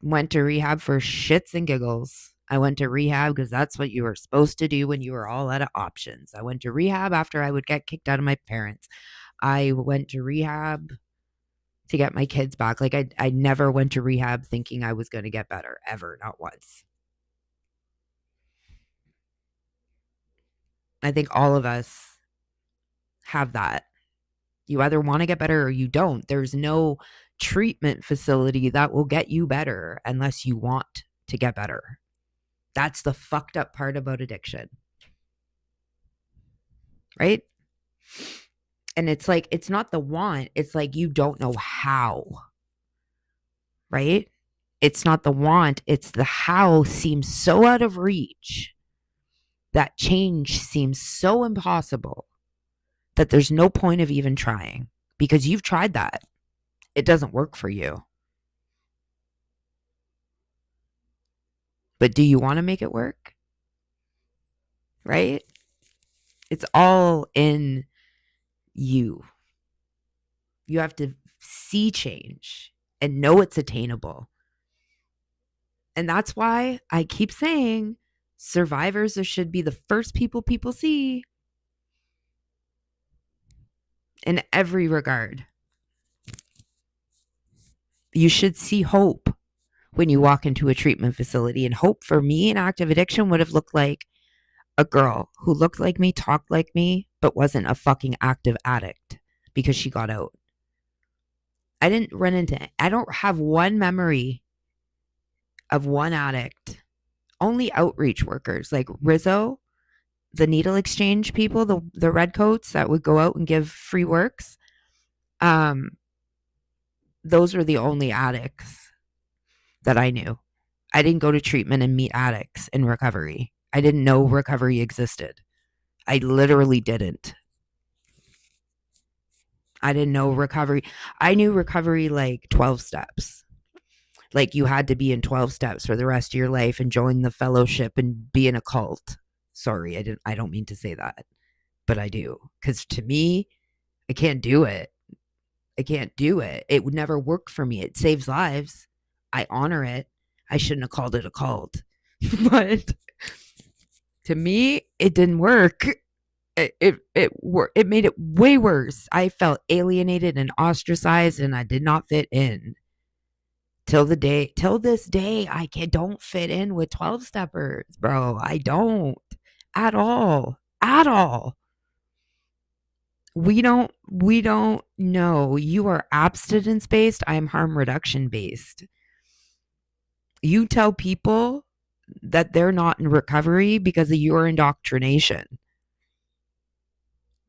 went to rehab for shits and giggles. I went to rehab because that's what you were supposed to do when you were all out of options. I went to rehab after I would get kicked out of my parents. I went to rehab to get my kids back. Like I never went to rehab thinking I was going to get better, ever, not once. I think all of us have that. You either want to get better or you don't. There's no treatment facility that will get you better unless you want to get better. That's the fucked up part about addiction. Right? And it's like, it's not the want, it's like you don't know how. Right? It's not the want, it's the how seems so out of reach. That change seems so impossible that there's no point of even trying because you've tried that. It doesn't work for you. But do you want to make it work? Right? It's all in you. You have to see change and know it's attainable. And that's why I keep saying survivors should be the first people see in every regard. You should see hope when you walk into a treatment facility. And hope for me in active addiction would have looked like a girl who looked like me, talked like me, but wasn't a fucking active addict because she got out. I don't have one memory of one addict, only outreach workers like Rizzo, the needle exchange people, the red coats that would go out and give free works. Those were the only addicts that I knew. I didn't go to treatment and meet addicts in recovery. I didn't know recovery existed. I literally didn't. I didn't know recovery. I knew recovery like 12 steps. Like you had to be in 12 steps for the rest of your life and join the fellowship and be in a cult. Sorry, I don't mean to say that, but I do. Because to me, I can't do it. I can't do it. It would never work for me. It saves lives. I honor it. I shouldn't have called it a cult. But to me, it didn't work. It made it way worse. I felt alienated and ostracized, and I did not fit in. Till this day, I don't fit in with 12 steppers, bro. I don't at all. At all. We don't know. You are abstinence based. I am harm reduction based. You tell people that they're not in recovery because of your indoctrination.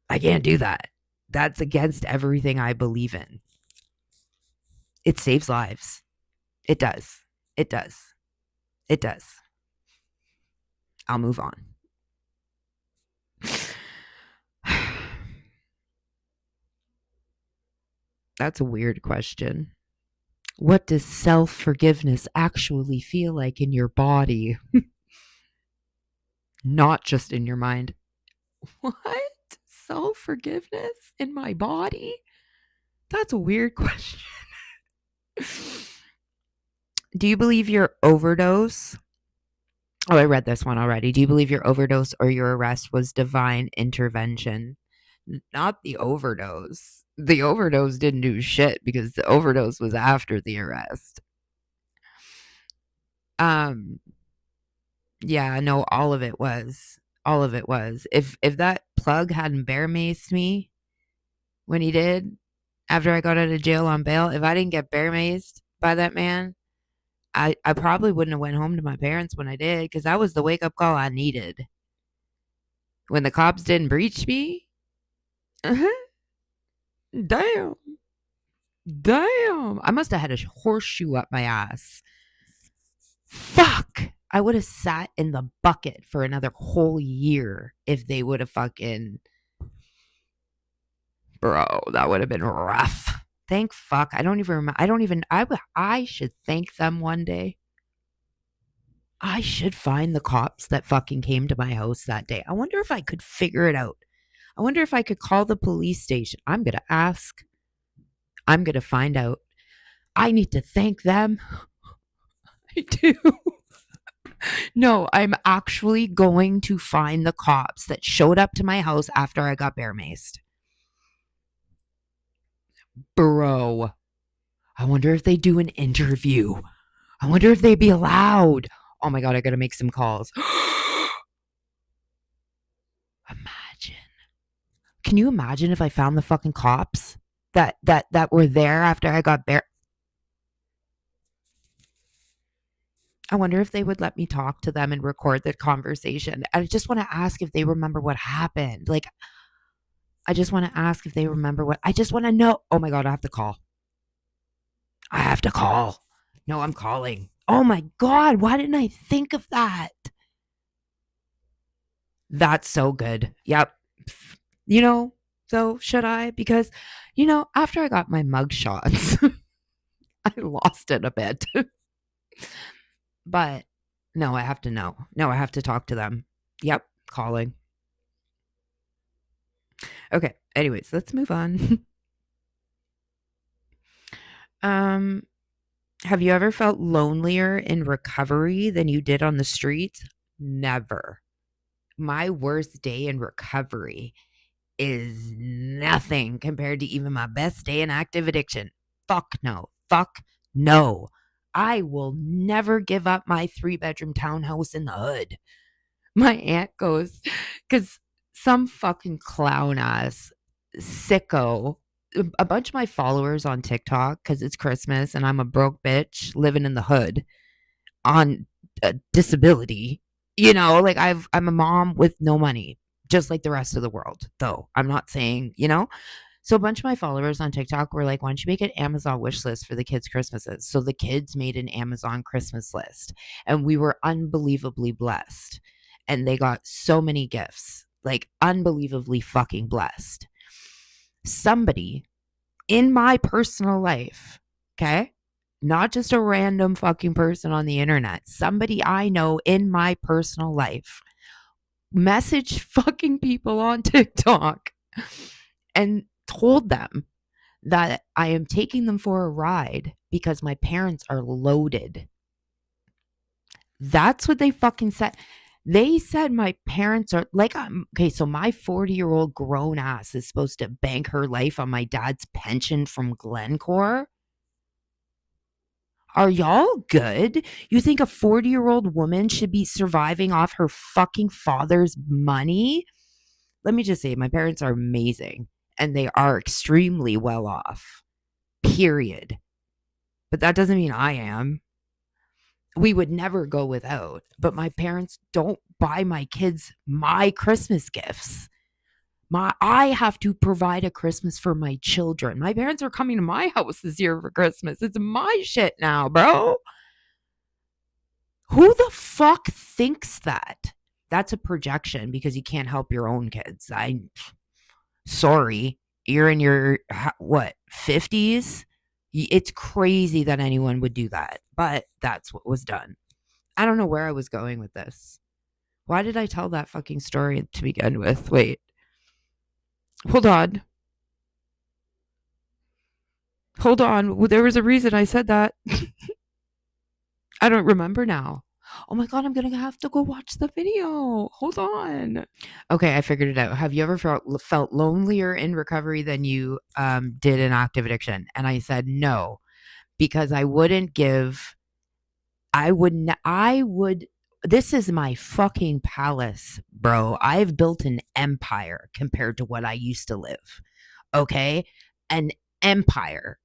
I can't do that. That's against everything I believe in. It saves lives. It does. It does. It does. I'll move on. That's a weird question. What does self-forgiveness actually feel like in your body? Not just in your mind. What? Self-forgiveness in my body? That's a weird question. Do you believe your overdose? Oh, I read this one already. Do you believe your overdose or your arrest was divine intervention? Not the overdose. The overdose didn't do shit because the overdose was after the arrest. Um, yeah, no, all of it was. All of it was. If that plug hadn't bear maced me when he did after I got out of jail on bail, if I didn't get bear maced by that man, I probably wouldn't have went home to my parents when I did because that was the wake up call I needed. When the cops didn't breach me, damn, damn, I must have had a horseshoe up my ass. Fuck, I would have sat in the bucket for another whole year if they would have fucking, bro. That would have been rough. Thank fuck. I don't even remember. I should thank them one day. I should find the cops that fucking came to my house that day. I wonder if I could figure it out. I wonder if I could call the police station. I'm going to ask. I'm going to find out. I need to thank them. I do. No, I'm actually going to find the cops that showed up to my house after I got bear maced. Bro, I wonder if they do an interview. I wonder if they'd be allowed. Oh my God, I got to make some calls. Imagine. Can you imagine if I found the fucking cops that were there after I got bear? I wonder if they would let me talk to them and record the conversation. I just want to ask if they remember what happened. Like, I just want to ask if they remember what. I just want to know. Oh my God, I have to call. I have to call. No, I'm calling. Oh my God, why didn't I think of that? That's so good. Yep. You know, so should I? Because, after I got my mug shots, I lost it a bit. But no, I have to know. No, I have to talk to them. Yep, calling. Okay. Anyways, let's move on. um, have you ever felt lonelier in recovery than you did on the streets? Never. My worst day in recovery is nothing compared to even my best day in active addiction. Fuck no. Fuck no. I will never give up my 3-bedroom townhouse in the hood. My aunt goes, because some fucking clown ass sicko, a bunch of my followers on TikTok, because it's Christmas and I'm a broke bitch living in the hood on a disability. Like I'm a mom with no money, just like the rest of the world, though. I'm not saying, So a bunch of my followers on TikTok were like, why don't you make an Amazon wish list for the kids' Christmases? So the kids made an Amazon Christmas list and we were unbelievably blessed. And they got so many gifts, like unbelievably fucking blessed. Somebody in my personal life, okay? Not just a random fucking person on the internet, somebody I know in my personal life messaged fucking people on TikTok and told them that I am taking them for a ride because my parents are loaded. That's what they fucking said. They said my parents are like, okay, so my 40-year-old grown ass is supposed to bank her life on my dad's pension from Glencore. Are y'all good? You think a 40-year-old woman should be surviving off her fucking father's money? Let me just say, my parents are amazing and they are extremely well off, period. But that doesn't mean I am. We would never go without, but my parents don't buy my kids my Christmas gifts. I have to provide a Christmas for my children. My parents are coming to my house this year for Christmas. It's my shit now, bro. Who the fuck thinks that? That's a projection because you can't help your own kids. I'm sorry. You're in your what, 50s? It's crazy that anyone would do that, but that's what was done. I don't know where I was going with this. Why did I tell that fucking story to begin with? Wait. Hold on. Hold on. Well, there was a reason I said that. I don't remember now. Oh my God, I'm going to have to go watch the video. Hold on. Okay, I figured it out. Have you ever felt lonelier in recovery than you did in active addiction? And I said no, because I wouldn't give, I would, this is my fucking palace, bro. I've built an empire compared to what I used to live. Okay? An empire.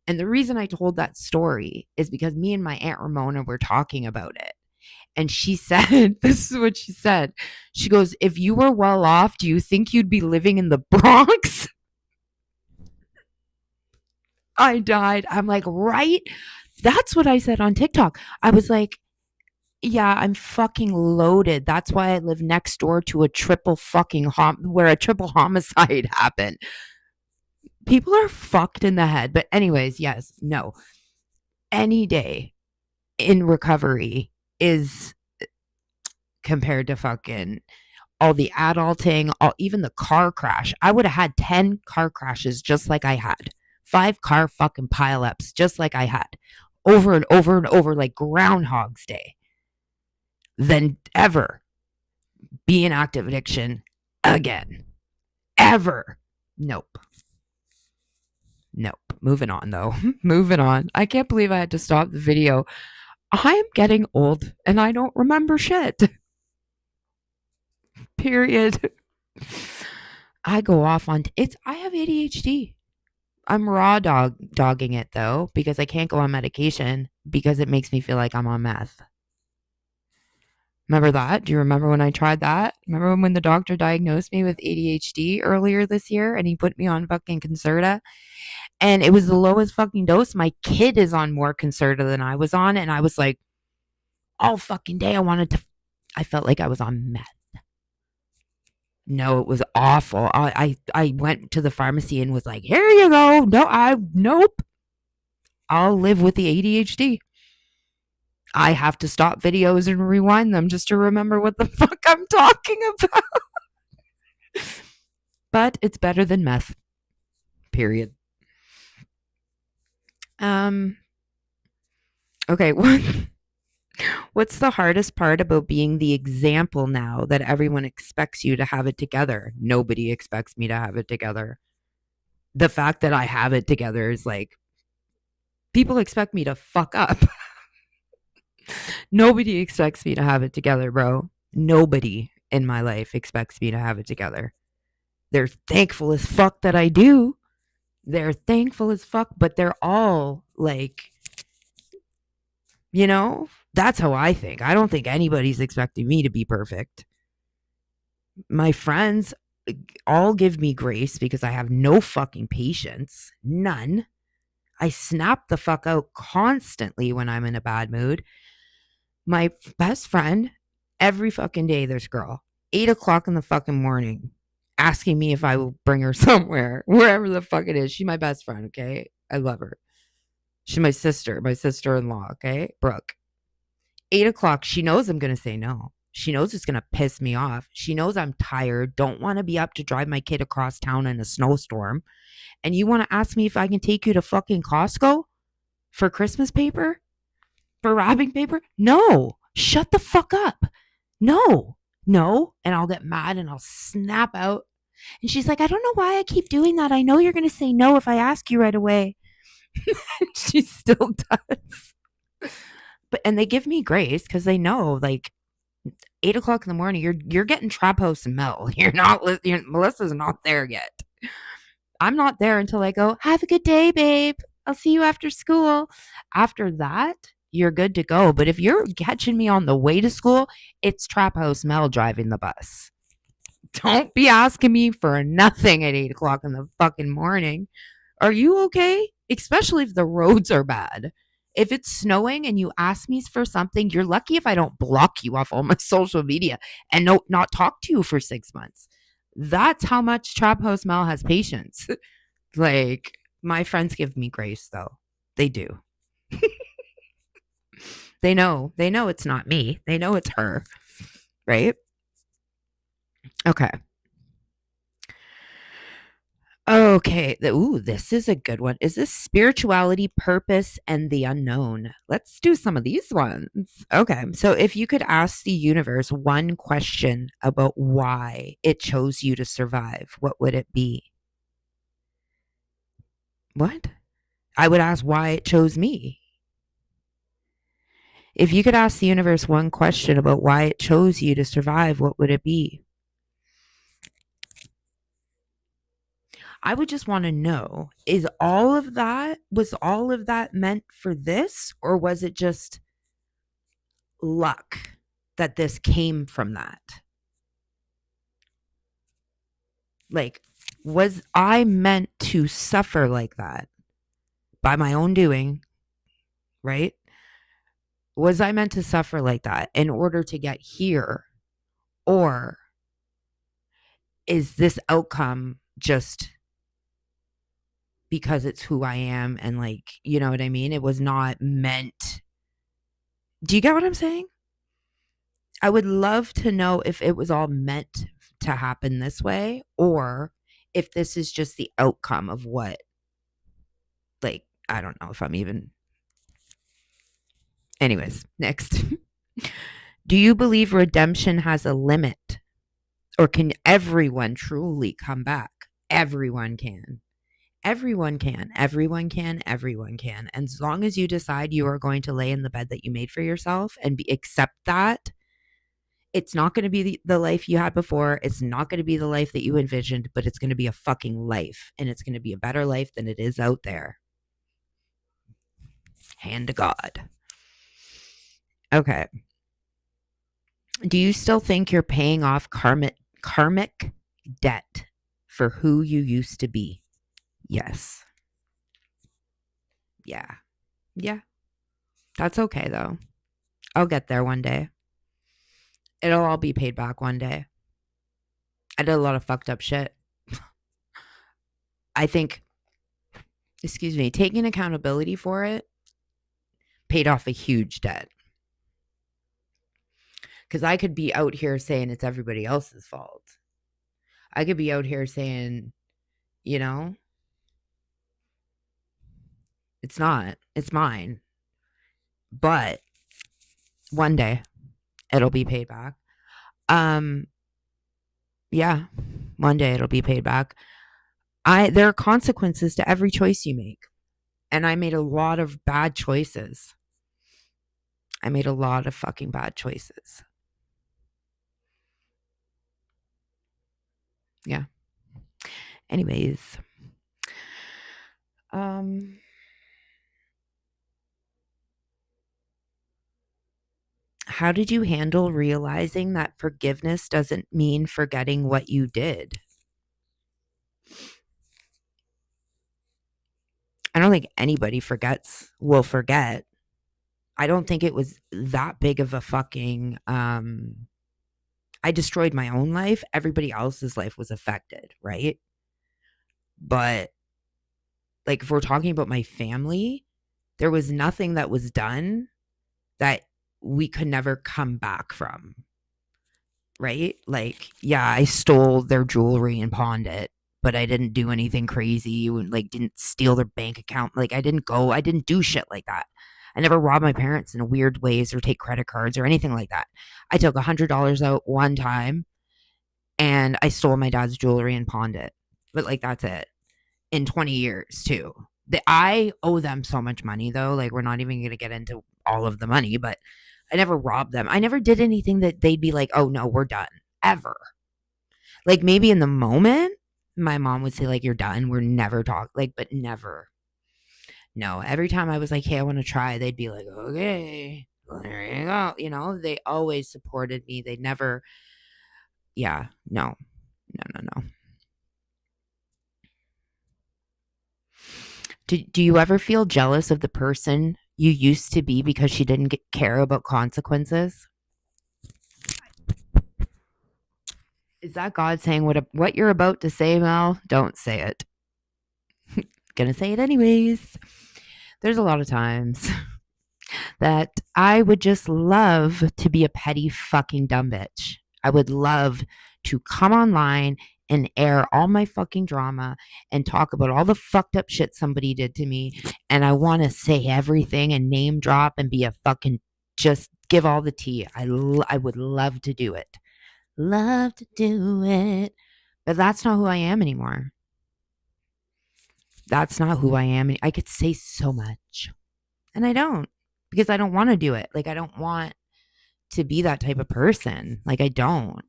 And the reason I told that story is because me and my Aunt Ramona were talking about it. And she said, this is what she said. She goes, if you were well off, do you think you'd be living in the Bronx? I died. I'm like, right? That's what I said on TikTok. I was like, yeah, I'm fucking loaded. That's why I live next door to a triple fucking where a triple homicide happened. People are fucked in the head. But anyways, yes, no. Any day in recovery is compared to fucking all the adulting, even the car crash. I would have had 10 car crashes just like I had. 5 car fucking pileups just like I had. Over and over and over like Groundhog's Day. Than ever be in active addiction again. Ever. Nope. Nope. Moving on though. Moving on. I can't believe I had to stop the video. I am getting old and I don't remember shit. Period. I go off on it's I have ADHD. I'm dogging it though because I can't go on medication because it makes me feel like I'm on meth. Remember that? Do you remember when I tried that? Remember when the doctor diagnosed me with ADHD earlier this year and he put me on fucking Concerta? And it was the lowest fucking dose. My kid is on more Concerta than I was on. And I was like, all fucking day I felt like I was on meth. No, it was awful. I went to the pharmacy and was like, here you go. Nope. I'll live with the ADHD. I have to stop videos and rewind them just to remember what the fuck I'm talking about. But it's better than meth. Period. Okay, what's the hardest part about being the example now that everyone expects you to have it together? Nobody expects me to have it together. The fact that I have it together is like, people expect me to fuck up. Nobody expects me to have it together, bro. Nobody in my life expects me to have it together. They're thankful as fuck that I do. They're thankful as fuck, but they're all like, you know, that's how I think. I don't think anybody's expecting me to be perfect. My friends all give me grace because I have no fucking patience. None. I snap the fuck out constantly when I'm in a bad mood. My best friend, every fucking day, this girl, 8 o'clock in the fucking morning, asking me if I will bring her somewhere, wherever the fuck it is. She's my best friend, okay? I love her. She's my sister-in-law, okay? Brooke. 8 o'clock, she knows I'm going to say no. She knows it's going to piss me off. She knows I'm tired, don't want to be up to drive my kid across town in a snowstorm. And you want to ask me if I can take you to fucking Costco for Christmas paper? For wrapping paper? No. Shut the fuck up. No. And I'll get mad and I'll snap out. And she's like, I don't know why I keep doing that. I know you're going to say no if I ask you right away. She still does. And they give me grace because they know, like, 8 o'clock in the morning, you're getting trap house smell. Melissa's not there yet. I'm not there until I go, have a good day, babe. I'll see you after school. After that, you're good to go. But if you're catching me on the way to school, it's trap house Mel driving the bus. Don't be asking me for nothing at 8 o'clock in the fucking morning. Are you okay? Especially if the roads are bad. If it's snowing and you ask me for something, you're lucky if I don't block you off all my social media and not talk to you for 6 months. That's how much Trap House Mel has patience. Like, my friends give me grace, though. They do. They know. They know it's not me. They know it's her. Right? Okay. Okay. Ooh, this is a good one. Is this spirituality, purpose, and the unknown? Let's do some of these ones. Okay. So, if you could ask the universe one question about why it chose you to survive, what would it be? What? I would ask why it chose me. If you could ask the universe one question about why it chose you to survive, what would it be? I would just want to know, was all of that meant for this, or was it just luck that this came from that? Like, was I meant to suffer like that by my own doing, right? Was I meant to suffer like that in order to get here? Or is this outcome just because it's who I am and, like, you know what I mean? It was not meant. Do you get what I'm saying? I would love to know if it was all meant to happen this way, or if this is just the outcome of what, like, I don't know if I'm even. Anyways, next. Do you believe redemption has a limit, or can everyone truly come back? Everyone can. Everyone can. Everyone can. Everyone can. And as long as you decide you are going to lay in the bed that you made for yourself and accept that, it's not going to be the life you had before. It's not going to be the life that you envisioned, but it's going to be a fucking life. And it's going to be a better life than it is out there. Hand to God. Okay. Do you still think you're paying off karmic debt for who you used to be? Yes. Yeah. Yeah. That's okay, though. I'll get there one day. It'll all be paid back one day. I did a lot of fucked up shit. I think, taking accountability for it paid off a huge debt. Because I could be out here saying it's everybody else's fault. I could be out here saying, you know, it's not. It's mine. But one day it'll be paid back. Yeah, one day it'll be paid back. There are consequences to every choice you make. And I made a lot of bad choices. I made a lot of fucking bad choices. Yeah. Anyways. How did you handle realizing that forgiveness doesn't mean forgetting what you did? I don't think anybody will forget. I don't think it was that big of a fucking I destroyed my own life. Everybody else's life was affected, right? But, like, if we're talking about my family, there was nothing that was done that we could never come back from, right? Like, yeah, I stole their jewelry and pawned it, but I didn't do anything crazy, like, didn't steal their bank account. Like, I didn't do shit like that. I never robbed my parents in weird ways or take credit cards or anything like that. I took $100 out one time and I stole my dad's jewelry and pawned it. But, like, that's it. In 20 years too. I owe them so much money, though. Like, we're not even going to get into all of the money, but I never robbed them. I never did anything that they'd be like, oh no, we're done. Ever. Like, maybe in the moment, my mom would say, like, you're done. We're never talking. Like, but never. No, every time I was like, hey, I want to try, they'd be like, okay, there you go. You know, they always supported me. They never, yeah, no. No. Do you ever feel jealous of the person you used to be because she didn't care about consequences? Is that God saying what you're about to say, Mel? Don't say it. Gonna say it anyways. There's a lot of times that I would just love to be a petty fucking dumb bitch. I would love to come online and air all my fucking drama and talk about all the fucked up shit somebody did to me. And I want to say everything and name drop and be a fucking just give all the tea. I would love to do it. Love to do it. But that's not who I am anymore. That's not who I am. I could say so much. And I don't because I don't want to do it. Like I don't want to be that type of person. Like I don't.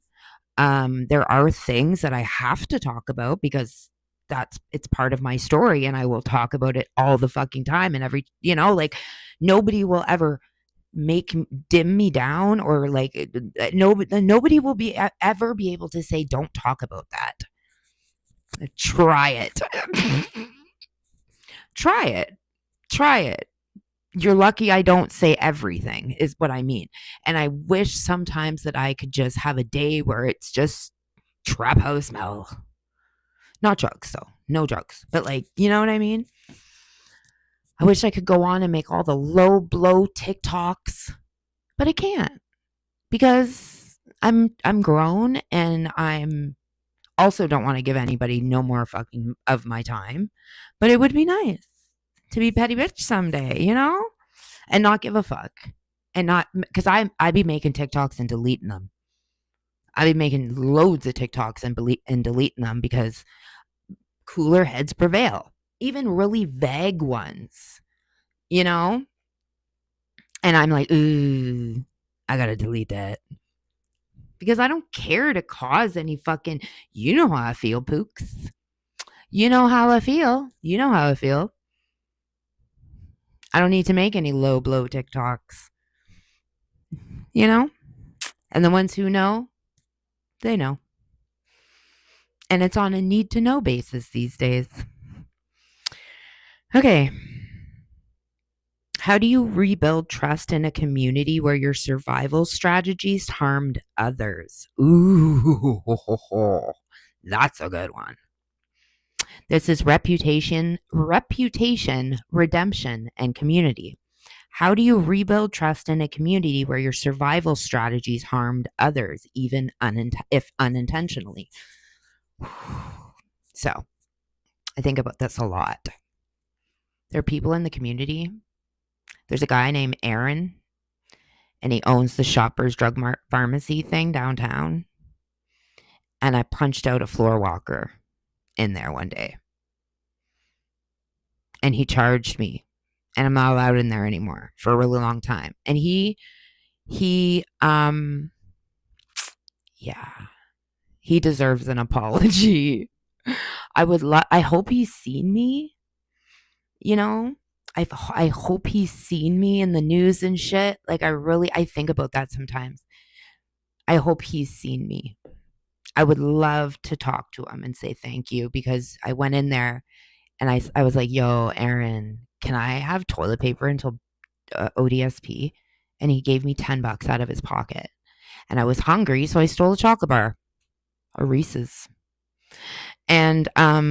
There are things that I have to talk about because it's part of my story and I will talk about it all the fucking time and every, like nobody will ever dim me down or like nobody will ever be able to say don't talk about that. Try it. Try it. Try it. You're lucky I don't say everything, is what I mean. And I wish sometimes that I could just have a day where it's just trap house Mel. Not drugs, though. No drugs. But, like, you know what I mean? I wish I could go on and make all the low blow TikToks, but I can't because I'm grown and I'm also don't want to give anybody no more fucking of my time. But it would be nice to be petty bitch someday, and not give a fuck. And not because I'd be making TikToks and deleting them. I'd be making loads of TikToks and deleting them because cooler heads prevail. Even really vague ones, you know? And I'm like, ooh, I gotta delete that. Because I don't care to cause any fucking, you know how I feel, Pooks. You know how I feel. You know how I feel. I don't need to make any low blow TikToks. You know? And the ones who know, they know. And it's on a need to know basis these days. Okay. How do you rebuild trust in a community where your survival strategies harmed others? Ooh, that's a good one. This is reputation, redemption, and community. How do you rebuild trust in a community where your survival strategies harmed others, even if unintentionally? So, I think about this a lot. There are people in the community. There's a guy named Aaron, and he owns the Shoppers Drug Pharmacy thing downtown. And I punched out a floor walker in there one day. And he charged me. And I'm not allowed in there anymore for a really long time. And he deserves an apology. I hope he's seen me, you know? I hope he's seen me in the news and shit. Like I think about that sometimes. I hope he's seen me. I would love to talk to him and say thank you because I went in there and I was like, yo, Aaron, can I have toilet paper until ODSP? And he gave me $10 out of his pocket. And I was hungry, so I stole a chocolate bar, a Reese's. And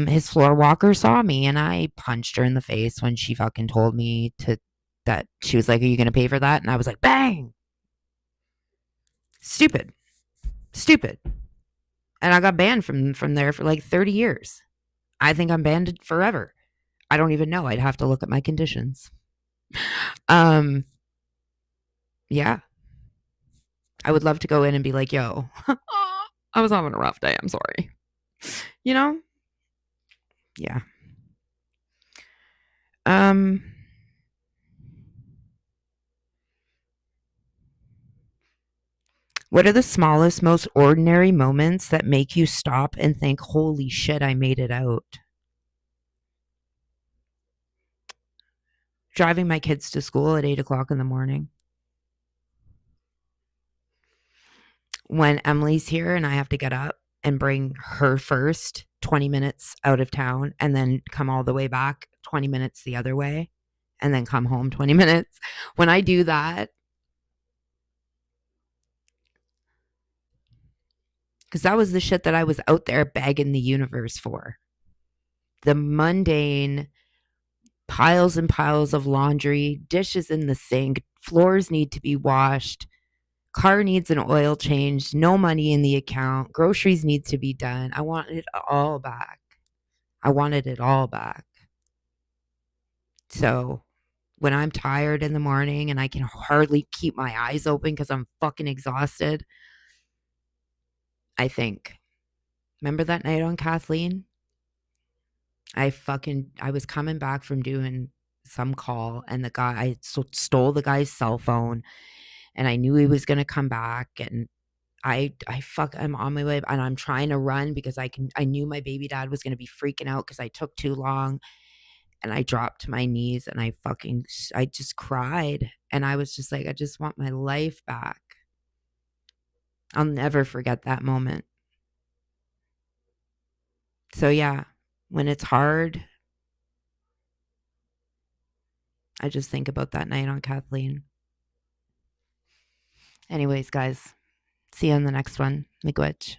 his floor walker saw me and I punched her in the face when she fucking told me that she was like, are you going to pay for that? And I was like, bang. Stupid. And I got banned from there for like 30 years. I think I'm banned forever. I don't even know. I'd have to look at my conditions. Yeah. I would love to go in and be like, yo, I was having a rough day. I'm sorry. You know? Yeah. What are the smallest, most ordinary moments that make you stop and think, holy shit, I made it out? Driving my kids to school at 8 o'clock in the morning. When Emily's here and I have to get up and bring her first 20 minutes out of town and then come all the way back 20 minutes the other way and then come home 20 minutes. When I do that, because that was the shit that I was out there begging the universe for. The mundane piles and piles of laundry, dishes in the sink, floors need to be washed, car needs an oil change, no money in the account, groceries need to be done. I want it all back. I wanted it all back. So when I'm tired in the morning and I can hardly keep my eyes open because I'm fucking exhausted, I think, remember that night on Kathleen? I was coming back from doing some call and I stole the guy's cell phone and I knew he was going to come back and I'm on my way and I'm trying to run because I knew my baby dad was going to be freaking out because I took too long and I dropped to my knees and I just cried and I was just like, I just want my life back. I'll never forget that moment. So yeah, when it's hard, I just think about that night on Kathleen. Anyways, guys, see you on the next one. Miigwech.